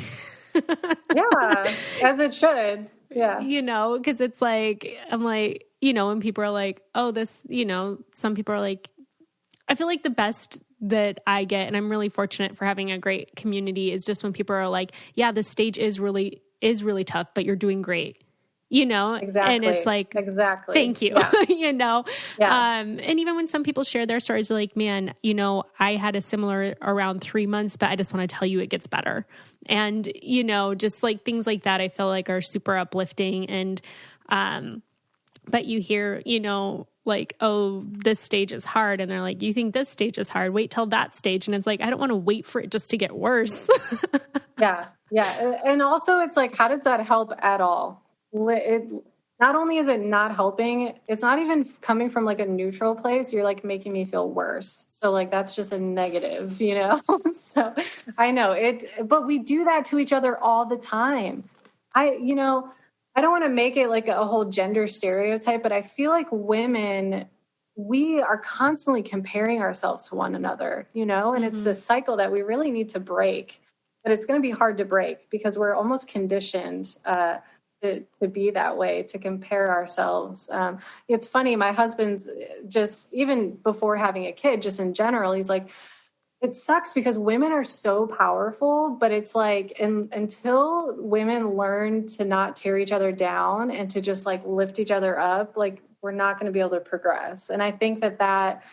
Yeah, as it should. Yeah. You know, because it's like, I'm like, you know, when people are like, oh, this, you know, some people are like, I feel like the best that I get, and I'm really fortunate for having a great community, is just when people are like, yeah, this stage is really tough, but you're doing great. You know, Exactly. And it's like, exactly. Thank you. Yeah. You know, Yeah. and even when some people share their stories, they're like, man, you know, I had a similar around 3 months, but I just want to tell you it gets better. And, you know, just like things like that, I feel like are super uplifting. And, but you hear, you know, like, oh, this stage is hard. And they're like, you think this stage is hard? Wait till that stage. And it's like, I don't want to wait for it just to get worse. Yeah. Yeah. And also it's like, how does that help at all? Not only is it not helping, it's not even coming from like a neutral place. You're like making me feel worse. So like, that's just a negative, you know? So I know it, but we do that to each other all the time. I don't want to make it like a whole gender stereotype, but I feel like women, we are constantly comparing ourselves to one another, you know, and it's this cycle that we really need to break, but it's going to be hard to break because we're almost conditioned, to to be that way, to compare ourselves. It's funny, my husband's just, even before having a kid, just in general, he's like, it sucks because women are so powerful, but it's like, until women learn to not tear each other down and to just like lift each other up, like we're not going to be able to progress. And I think that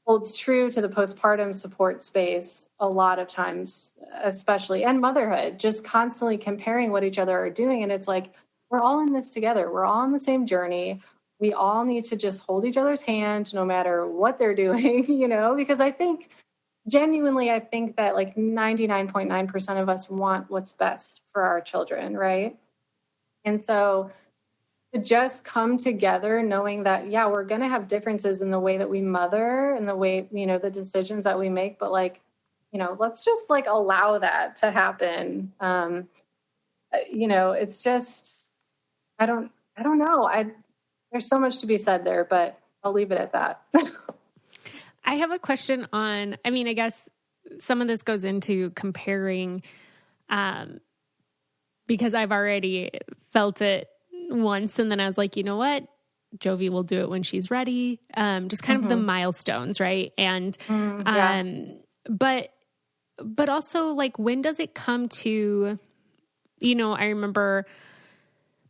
holds true to the postpartum support space a lot of times, especially, and motherhood, just constantly comparing what each other are doing. And it's like, we're all in this together. We're all on the same journey. We all need to just hold each other's hand no matter what they're doing, because I think that like 99.9% of us want what's best for our children, right? And so to just come together knowing that, yeah, we're going to have differences in the way that we mother and the way, the decisions that we make, but like, let's just like allow that to happen. It's just, I don't know. There's so much to be said there, but I'll leave it at that. I have a question on, I guess some of this goes into comparing, because I've already felt it once. And then I was like, you know what? Jovi will do it when she's ready. Just kind of the milestones. Right. And, but also like, when does it come to, I remember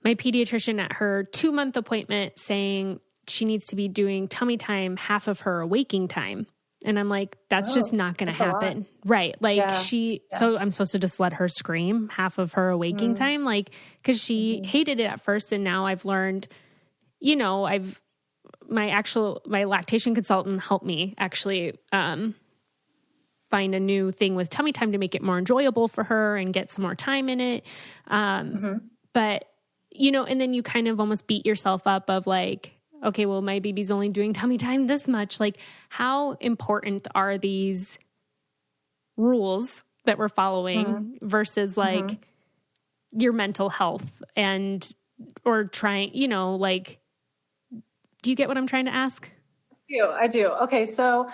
my pediatrician at her 2-month appointment saying she needs to be doing tummy time, half of her waking time. And I'm like, that's just not going to happen. Right. Like so I'm supposed to just let her scream half of her waking time. Like, cause she hated it at first. And now I've learned, my lactation consultant helped me actually, find a new thing with tummy time to make it more enjoyable for her and get some more time in it. But, and then you kind of almost beat yourself up of like, okay, well, my baby's only doing tummy time this much. Like, how important are these rules that we're following versus like your mental health or trying, like, do you get what I'm trying to ask? I do. Okay. So,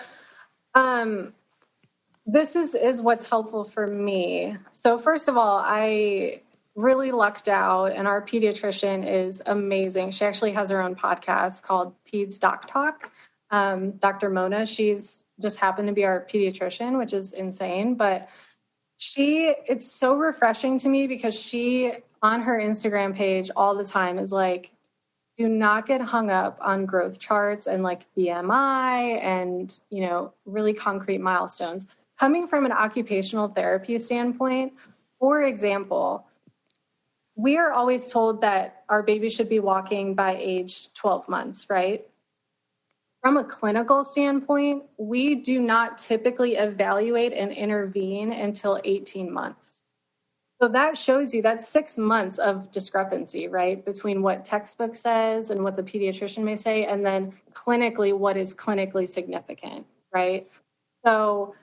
this is what's helpful for me. So first of all, I really lucked out, and our pediatrician is amazing. She actually has her own podcast called Peds Doc Talk. Dr. Mona, she's just happened to be our pediatrician, which is insane, but it's so refreshing to me because she, on her Instagram page all the time, is like, do not get hung up on growth charts and like BMI and, really concrete milestones. Coming from an occupational therapy standpoint, for example, we are always told that our baby should be walking by age 12 months, right? From a clinical standpoint, we do not typically evaluate and intervene until 18 months. So that shows you that's 6 months of discrepancy, right? Between what textbook says and what the pediatrician may say, and then clinically, what is clinically significant, right? So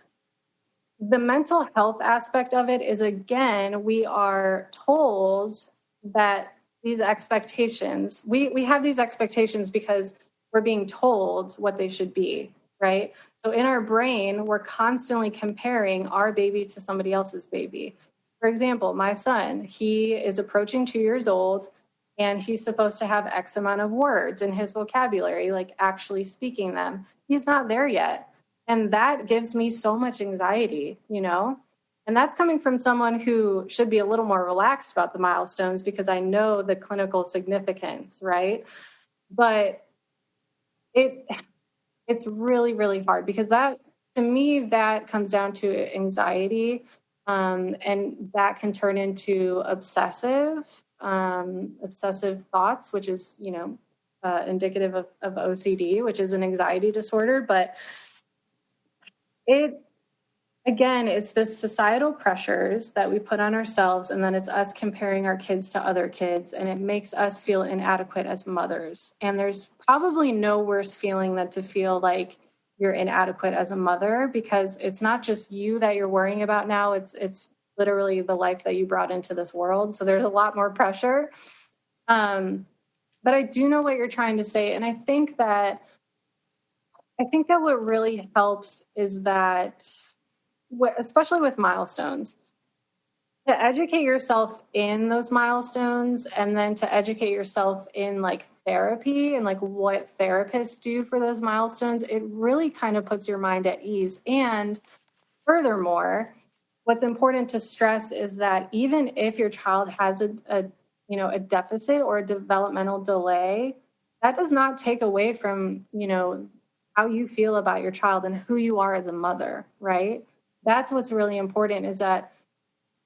the mental health aspect of it is, again, we are told that these expectations, we have these expectations because we're being told what they should be, right? So in our brain, we're constantly comparing our baby to somebody else's baby. For example, my son, he is approaching 2 years old, and he's supposed to have X amount of words in his vocabulary, like actually speaking them. He's not there yet. And that gives me so much anxiety, and that's coming from someone who should be a little more relaxed about the milestones because I know the clinical significance, right? But it's really, really hard because that, to me, that comes down to anxiety, and that can turn into obsessive thoughts, which is, indicative of OCD, which is an anxiety disorder. But it's this societal pressures that we put on ourselves, and then it's us comparing our kids to other kids, and it makes us feel inadequate as mothers. And there's probably no worse feeling than to feel like you're inadequate as a mother, because it's not just you that you're worrying about now. It's literally the life that you brought into this world. So there's a lot more pressure. But I do know what you're trying to say. And I think that what really helps is that, especially with milestones, to educate yourself in those milestones, and then to educate yourself in like therapy and like what therapists do for those milestones, it really kind of puts your mind at ease. And furthermore, what's important to stress is that even if your child has a deficit or a developmental delay, that does not take away from, how you feel about your child and who you are as a mother, right? That's what's really important, is that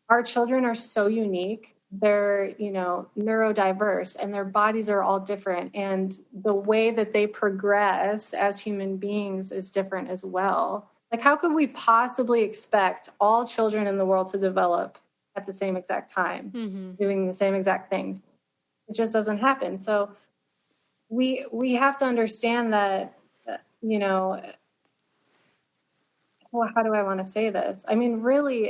our children are so unique. They're, neurodiverse, and their bodies are all different. And the way that they progress as human beings is different as well. Like, how could we possibly expect all children in the world to develop at the same exact time, doing the same exact things? It just doesn't happen. So we have to understand that, well, how do I want to say this? I mean, really,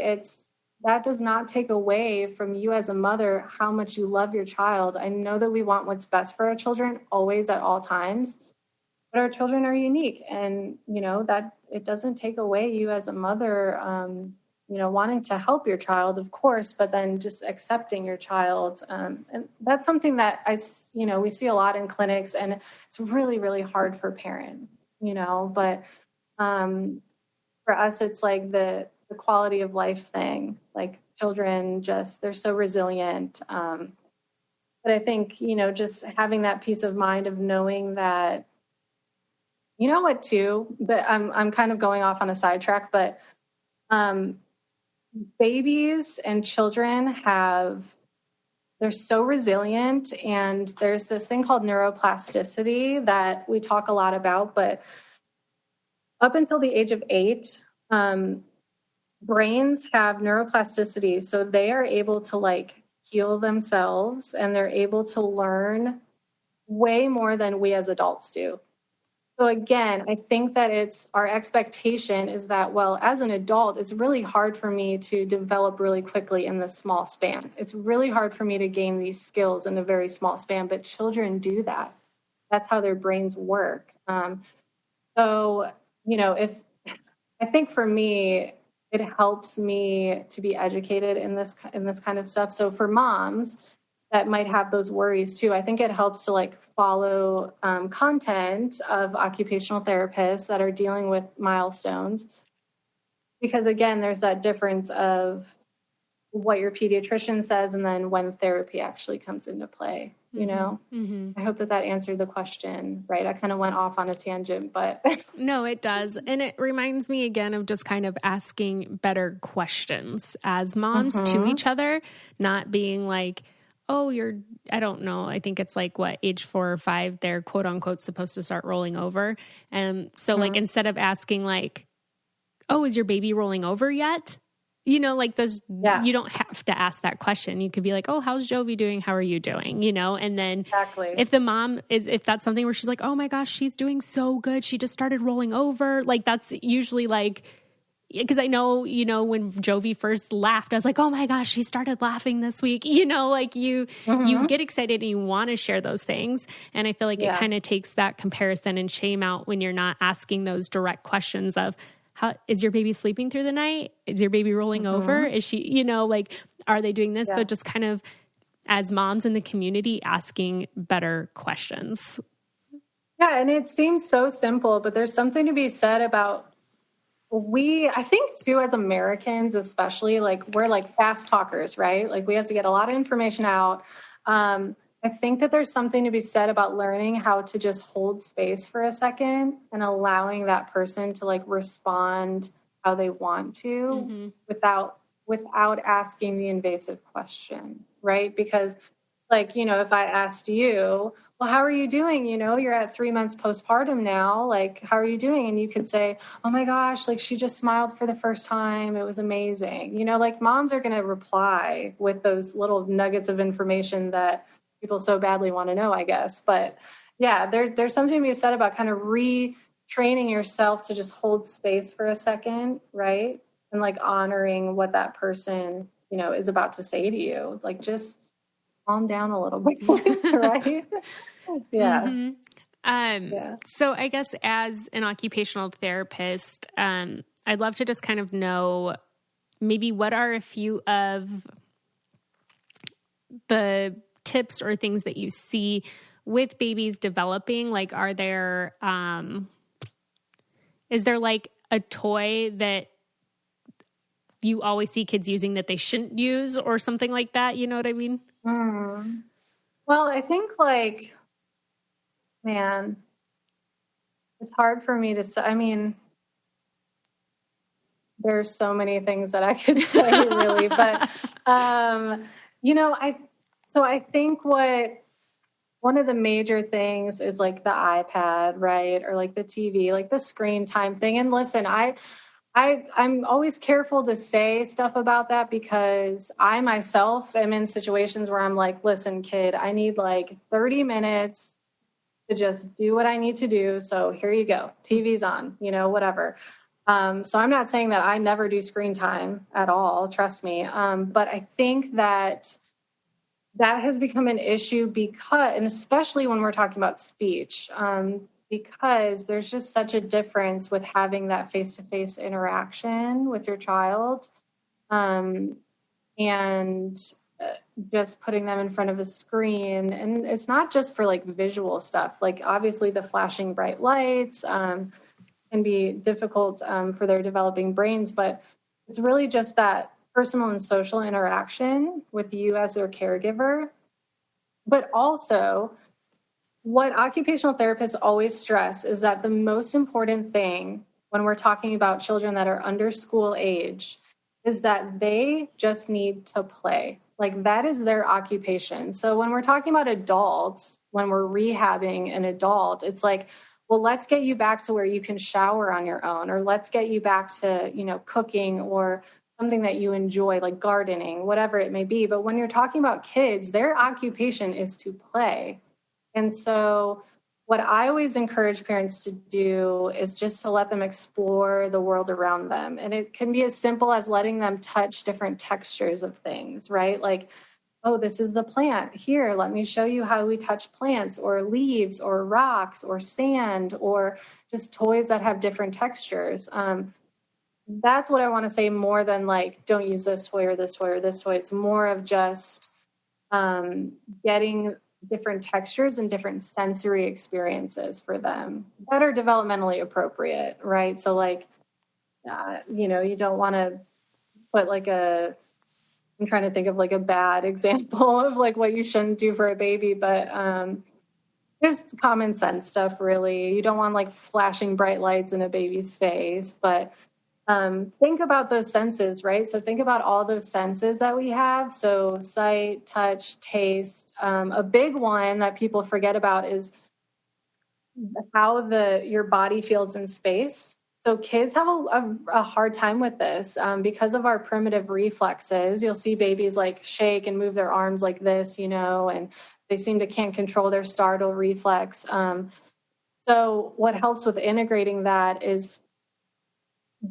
that does not take away from you as a mother how much you love your child. I know that we want what's best for our children always at all times, but our children are unique, and that it doesn't take away you as a mother, wanting to help your child, of course, but then just accepting your child. And that's something that we see a lot in clinics, and it's really, really hard for parents, but for us, it's like the quality of life thing. Like, children they're so resilient. But I think, just having that peace of mind of knowing that, but I'm kind of going off on a sidetrack, but babies and children they're so resilient, and there's this thing called neuroplasticity that we talk a lot about, but up until the age of 8, brains have neuroplasticity. So they are able to like heal themselves, and they're able to learn way more than we as adults do. So again, I think that our expectation is that, well, as an adult, it's really hard for me to develop really quickly in this small span. It's really hard for me to gain these skills in a very small span, but children do that. That's how their brains work. So, I think for me, it helps me to be educated in this kind of stuff. So for moms that might have those worries too, I think it helps to like follow content of occupational therapists that are dealing with milestones, because again, there's that difference of what your pediatrician says and then when therapy actually comes into play. I hope that answered the question, right? I kind of went off on a tangent, but no, it does. And it reminds me again of just kind of asking better questions as moms to each other, not being like, oh, I don't know. I think it's like age 4 or 5, they're quote unquote supposed to start rolling over. And so like, instead of asking like, oh, is your baby rolling over yet? You don't have to ask that question. You could be like, oh, how's Jovi doing? How are you doing? And then exactly. If the mom if that's something where she's like, oh my gosh, she's doing so good, she just started rolling over. Like, that's usually like, because I know, when Jovi first laughed, I was like, oh my gosh, she started laughing this week. Like you get excited and you want to share those things. And I feel like it kind of takes that comparison and shame out when you're not asking those direct questions of, how is your baby sleeping through the night? Is your baby rolling over? Is she, like, are they doing this? Yeah. So just kind of as moms in the community, asking better questions. Yeah. And it seems so simple, but there's something to be said about I think too, as Americans, especially, like, we're like fast talkers, right? Like, we have to get a lot of information out. I think that there's something to be said about learning how to just hold space for a second and allowing that person to like respond how they want to without asking the invasive question, right? Because like, if I asked you, well, how are you doing? You're at 3 months postpartum now. Like, how are you doing? And you could say, oh my gosh, like, she just smiled for the first time. It was amazing. Like, moms are going to reply with those little nuggets of information that people so badly want to know, I guess. But yeah, there's something to be said about kind of retraining yourself to just hold space for a second, right? And like honoring what that person, is about to say to you. Like, just calm down a little bit, right? Yeah. So I guess as an occupational therapist, I'd love to just kind of know maybe what are a few of the tips or things that you see with babies developing? Like, are there, is there like a toy that you always see kids using that they shouldn't use or something like that? You know what I mean? Well, I think like, man, it's hard for me to say. I mean, there's so many things that I could say really, but, you know, I think one of the major things is like the iPad, right? Or like the TV, like the screen time thing. And listen, I'm always careful to say stuff about that because I myself am in situations where I'm like, listen, kid, I need like 30 minutes to just do what I need to do. So here you go. TV's on, you know, whatever. So I'm not saying that I never do screen time at all. Trust me. But I think that has become an issue because, and especially when we're talking about speech, because there's just such a difference with having that face-to-face interaction with your child, and just putting them in front of a screen. And it's not just for like visual stuff. Like obviously the flashing bright lights can be difficult for their developing brains, but it's really just that personal and social interaction with you as their caregiver. But also, what occupational therapists always stress is that the most important thing when we're talking about children that are under school age is that they just need to play. Like that is their occupation. So when we're talking about adults, when we're rehabbing an adult, it's like, well, let's get you back to where you can shower on your own, or let's get you back to, you know, cooking or something that you enjoy, like gardening, whatever it may be. But when you're talking about kids, their occupation is to play. And so what I always encourage parents to do is just to let them explore the world around them. And it can be as simple as letting them touch different textures of things, right? Like, oh, this is the plant. Here, let me show you how we touch plants or leaves or rocks or sand or just toys that have different textures. That's what I want to say more than like, don't use this toy or this toy or this toy. It's more of just getting different textures and different sensory experiences for them that are developmentally appropriate, right? So like, you know, you don't want to put like I'm trying to think of like a bad example of like what you shouldn't do for a baby, but just common sense stuff, really. You don't want like flashing bright lights in a baby's face, but think about those senses, right? So think about all those senses that we have. So sight, touch, taste. A big one that people forget about is how your body feels in space. So kids have a hard time with this because of our primitive reflexes. You'll see babies like shake and move their arms like this, you know, and they can't control their startle reflex. So what helps with integrating that is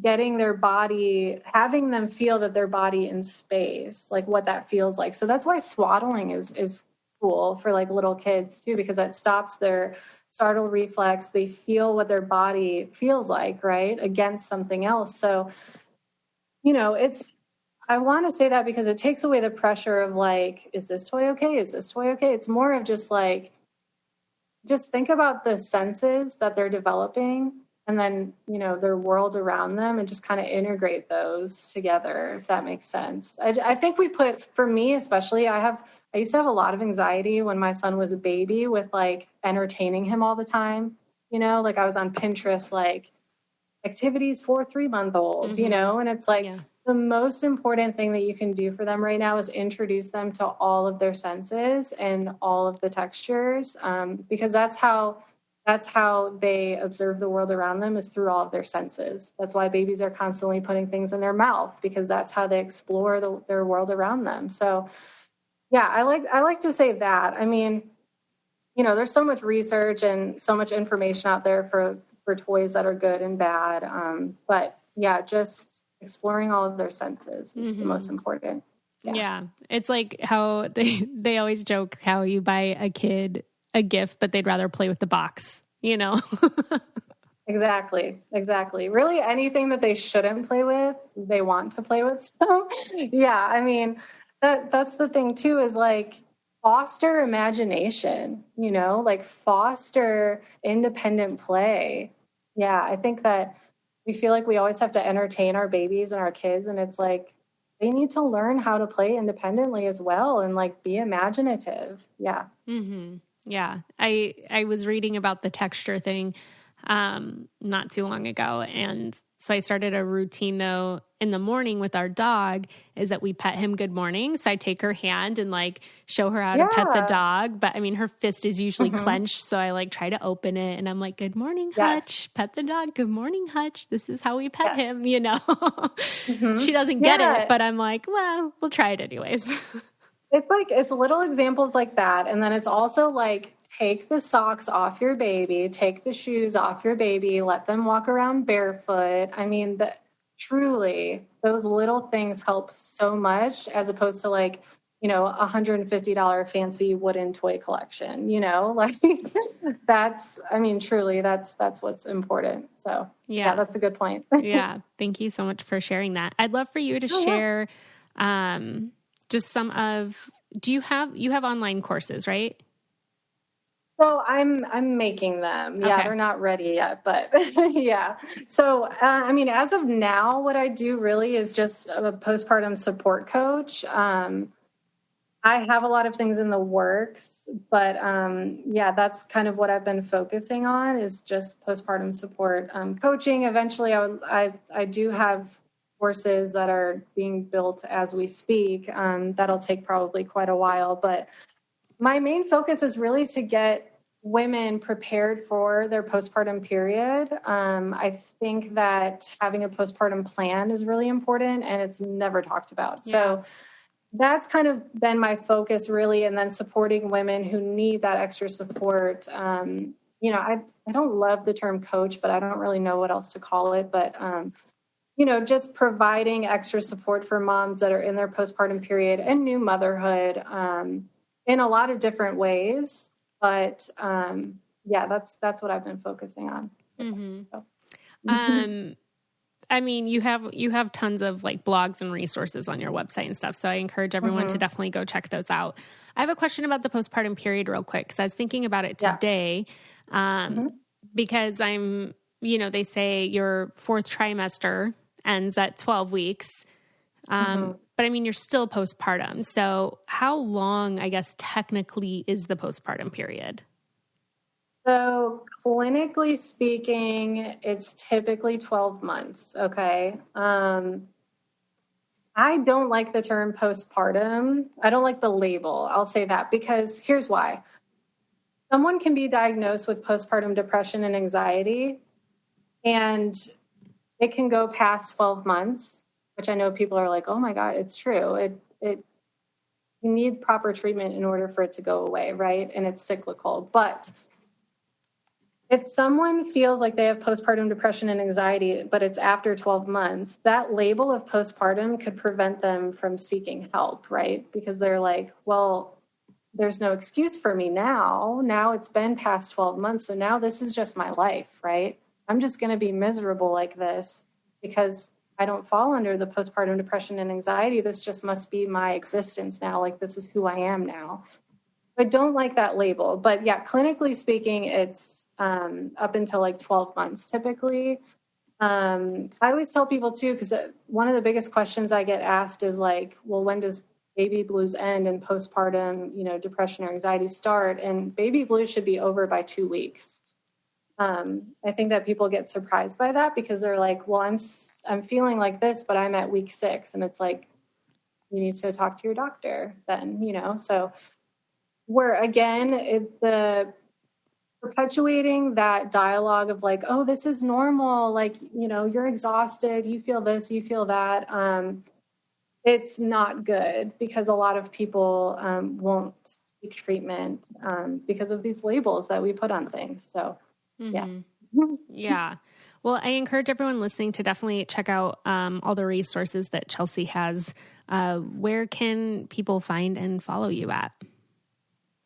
getting their body, having them feel that their body in space, like what that feels like. So that's why swaddling is cool for like little kids too, because that stops their startle reflex. They feel what their body feels like, right, against something else. So, you know, I want to say that because it takes away the pressure of like, is this toy okay? Is this toy okay? It's more of just like, just think about the senses that they're developing and then, you know, their world around them and just kind of integrate those together, if that makes sense. I think for me especially, I used to have a lot of anxiety when my son was a baby with like entertaining him all the time. You know, like I was on Pinterest, like activities for 3-month-olds, mm-hmm. you know, and it's like the most important thing that you can do for them right now is introduce them to all of their senses and all of the textures, because that's how they observe the world around them, is through all of their senses. That's why babies are constantly putting things in their mouth, because that's how they explore their world around them. So yeah, I like to say that. I mean, you know, there's so much research and so much information out there for toys that are good and bad. But yeah, just exploring all of their senses is the most important. Yeah. It's like how they always joke how you buy a kid a gift, but they'd rather play with the box, you know? Exactly. Really anything that they shouldn't play with, they want to play with. So yeah, I mean, that's the thing too, is like foster imagination, like foster independent play. Yeah, I think that we feel like we always have to entertain our babies and our kids, and it's like they need to learn how to play independently as well and like be imaginative. Yeah. Mm-hmm. Yeah. I was reading about the texture thing not too long ago. And so I started a routine though in the morning with our dog is that we pet him good morning. So I take her hand and like show her how to pet the Yeah. dog. But I mean, her fist is usually Mm-hmm. clenched. So I like try to open it and I'm like, good morning, Yes. Hutch, pet the dog. Good morning, Hutch. This is how we pet Yes. him, Mm-hmm. She doesn't get it, but I'm like, well, we'll try it anyways. It's little examples like that. And then it's also like, take the socks off your baby, take the shoes off your baby, let them walk around barefoot. I mean, truly, those little things help so much as opposed to like, $150 fancy wooden toy collection, like truly that's what's important. So yeah, that's a good point. Yeah. Thank you so much for sharing that. I'd love for you to share, just some of, you have online courses, right? So I'm making them. Yeah, Okay. they're not ready yet, but yeah. So as of now, what I do really is just a postpartum support coach. I have a lot of things in the works, but that's kind of what I've been focusing on is just postpartum support coaching. Eventually, I do have courses that are being built as we speak. That'll take probably quite a while, but my main focus is really to get women prepared for their postpartum period. I think that having a postpartum plan is really important and it's never talked about. Yeah. So that's kind of been my focus really. And then supporting women who need that extra support. I don't love the term coach, but I don't really know what else to call it. But, just providing extra support for moms that are in their postpartum period and new motherhood in a lot of different ways. But that's what I've been focusing on. Mm-hmm. So. You have tons of like blogs and resources on your website and stuff. So I encourage everyone to definitely go check those out. I have a question about the postpartum period real quick. Cause I was thinking about it today. Because they say your fourth trimester ends at 12 weeks. But you're still postpartum. So how long, I guess, technically is the postpartum period? So clinically speaking, it's typically 12 months. Okay. I don't like the term postpartum. I don't like the label. I'll say that because here's why. Someone can be diagnosed with postpartum depression and anxiety, and it can go past 12 months, which I know people are like, oh my God, it's true. You need proper treatment in order for it to go away, right? And it's cyclical. But if someone feels like they have postpartum depression and anxiety, but it's after 12 months, that label of postpartum could prevent them from seeking help, right? Because they're like, well, there's no excuse for me now. Now it's been past 12 months. So now this is just my life, right? I'm just going to be miserable like this because I don't fall under the postpartum depression and anxiety. This just must be my existence now. Like this is who I am now. I don't like that label, but yeah, clinically speaking, it's up until like 12 months typically. I always tell people too, because one of the biggest questions I get asked is like, well, when does baby blues end and postpartum, depression or anxiety start? And baby blues should be over by 2 weeks. I think that people get surprised by that because they're like, well, I'm feeling like this, but I'm at week 6. And it's like, you need to talk to your doctor then, so where again, the perpetuating that dialogue of like, oh, this is normal. Like, you're exhausted. You feel this, you feel that. It's not good because a lot of people won't seek treatment because of these labels that we put on things. So, yeah. Yeah. Well, I encourage everyone listening to definitely check out all the resources that Chelsea has. Where can people find and follow you at?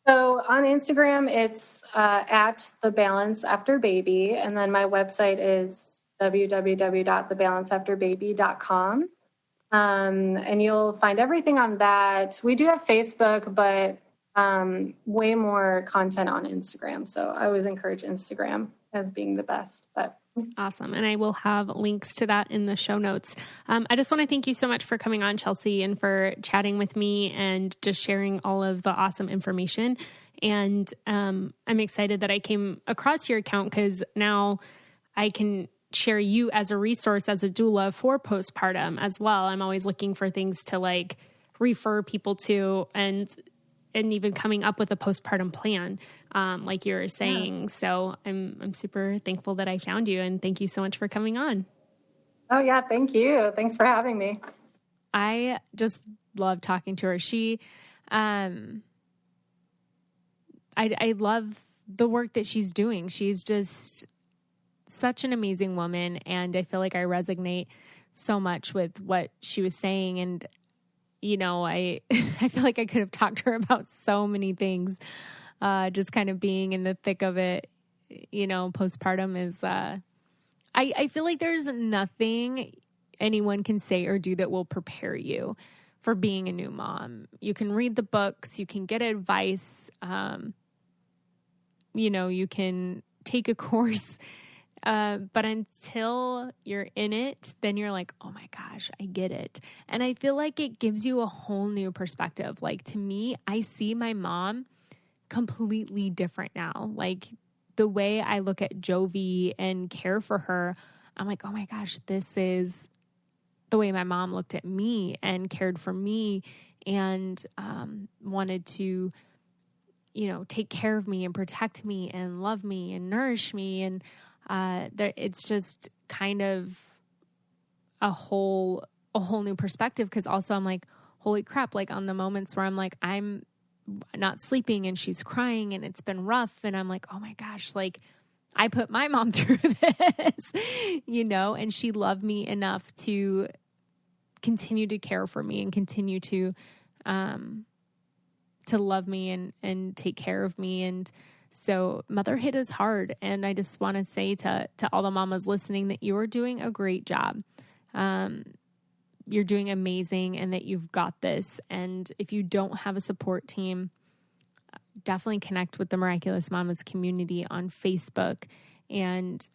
So on Instagram, it's at The Balance After Baby. And then my website is www.thebalanceafterbaby.com. And you'll find everything on that. We do have Facebook, but way more content on Instagram. So I always encourage Instagram as being the best. But awesome. And I will have links to that in the show notes. I just want to thank you so much for coming on, Chelsea, and for chatting with me and just sharing all of the awesome information. And I'm excited that I came across your account because now I can share you as a resource as a doula for postpartum as well. I'm always looking for things to like refer people to and even coming up with a postpartum plan, like you were saying. Yeah. So I'm super thankful that I found you, and thank you so much for coming on. Oh yeah. Thank you. Thanks for having me. I just love talking to her. I love the work that she's doing. She's just such an amazing woman. And I feel like I resonate so much with what she was saying. And, you know, I feel like I could have talked to her about so many things, just kind of being in the thick of it. You know, postpartum is, I feel like there's nothing anyone can say or do that will prepare you for being a new mom. You can read the books, you can get advice, you know, you can take a course, but until you're in it, then you're like, oh my gosh, I get it. And I feel like it gives you a whole new perspective. Like to me, I see my mom completely different now. Like the way I look at Jovi and care for her, I'm like, oh my gosh, this is the way my mom looked at me and cared for me and wanted to, you know, take care of me and protect me and love me and nourish me. And it's just kind of a whole new perspective. Cause also I'm like, holy crap. Like on the moments where I'm like, I'm not sleeping and she's crying and it's been rough. And I'm like, oh my gosh, like I put my mom through this, you know, and she loved me enough to continue to care for me and continue to love me and take care of me. And so motherhood is hard. And I just want to say to all the mamas listening that you are doing a great job. You're doing amazing and that you've got this. And if you don't have a support team, definitely connect with the Miraculous Mamas community on Facebook and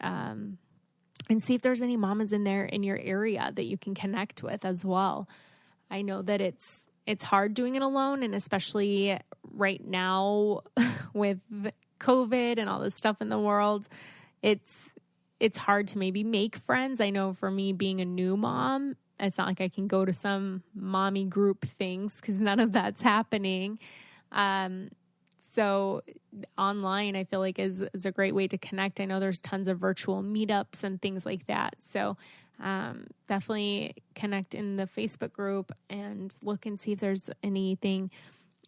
see if there's any mamas in there in your area that you can connect with as well. I know that it's hard doing it alone, and especially right now with COVID and all this stuff in the world, it's hard to maybe make friends. I know for me being a new mom, it's not like I can go to some mommy group things because none of that's happening. So online, I feel like is a great way to connect. I know there's tons of virtual meetups and things like that. So definitely connect in the Facebook group and look and see if there's anything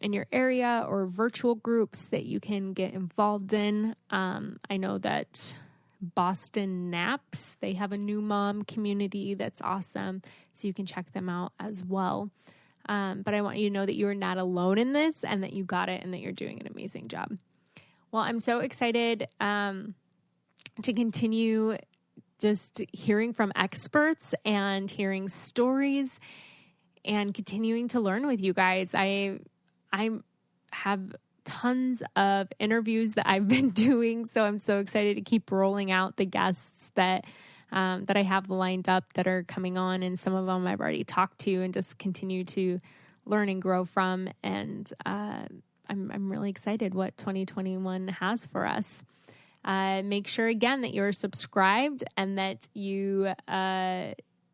in your area or virtual groups that you can get involved in. I know that Boston Naps, they have a new mom community that's awesome. So you can check them out as well. But I want you to know that you are not alone in this and that you got it and that you're doing an amazing job. Well, I'm so excited to continue just hearing from experts and hearing stories and continuing to learn with you guys. I have tons of interviews that I've been doing, so I'm so excited to keep rolling out the guests that I have lined up that are coming on, and some of them I've already talked to and just continue to learn and grow from. And I'm really excited what 2021 has for us. Make sure again that you're subscribed and that you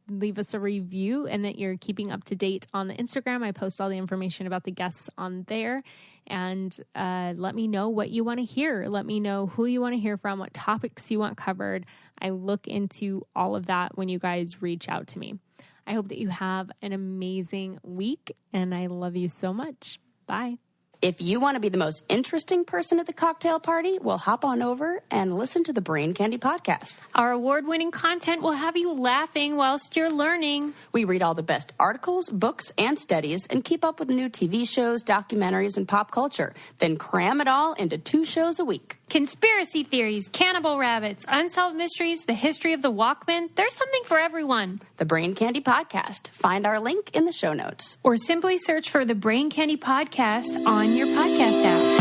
leave us a review and that you're keeping up to date on the Instagram. I post all the information about the guests on there. And let me know what you want to hear. Let me know who you want to hear from, what topics you want covered. I look into all of that when you guys reach out to me. I hope that you have an amazing week, and I love you so much. Bye. If you want to be the most interesting person at the cocktail party, well, hop on over and listen to the Brain Candy podcast. Our award-winning content will have you laughing whilst you're learning. We read all the best articles, books, and studies and keep up with new TV shows, documentaries, and pop culture. Then cram it all into 2 shows a week. Conspiracy theories, cannibal rabbits, unsolved mysteries, the history of the Walkman. There's something for everyone. The Brain Candy podcast. Find our link in the show notes. Or simply search for the Brain Candy podcast on your podcast app.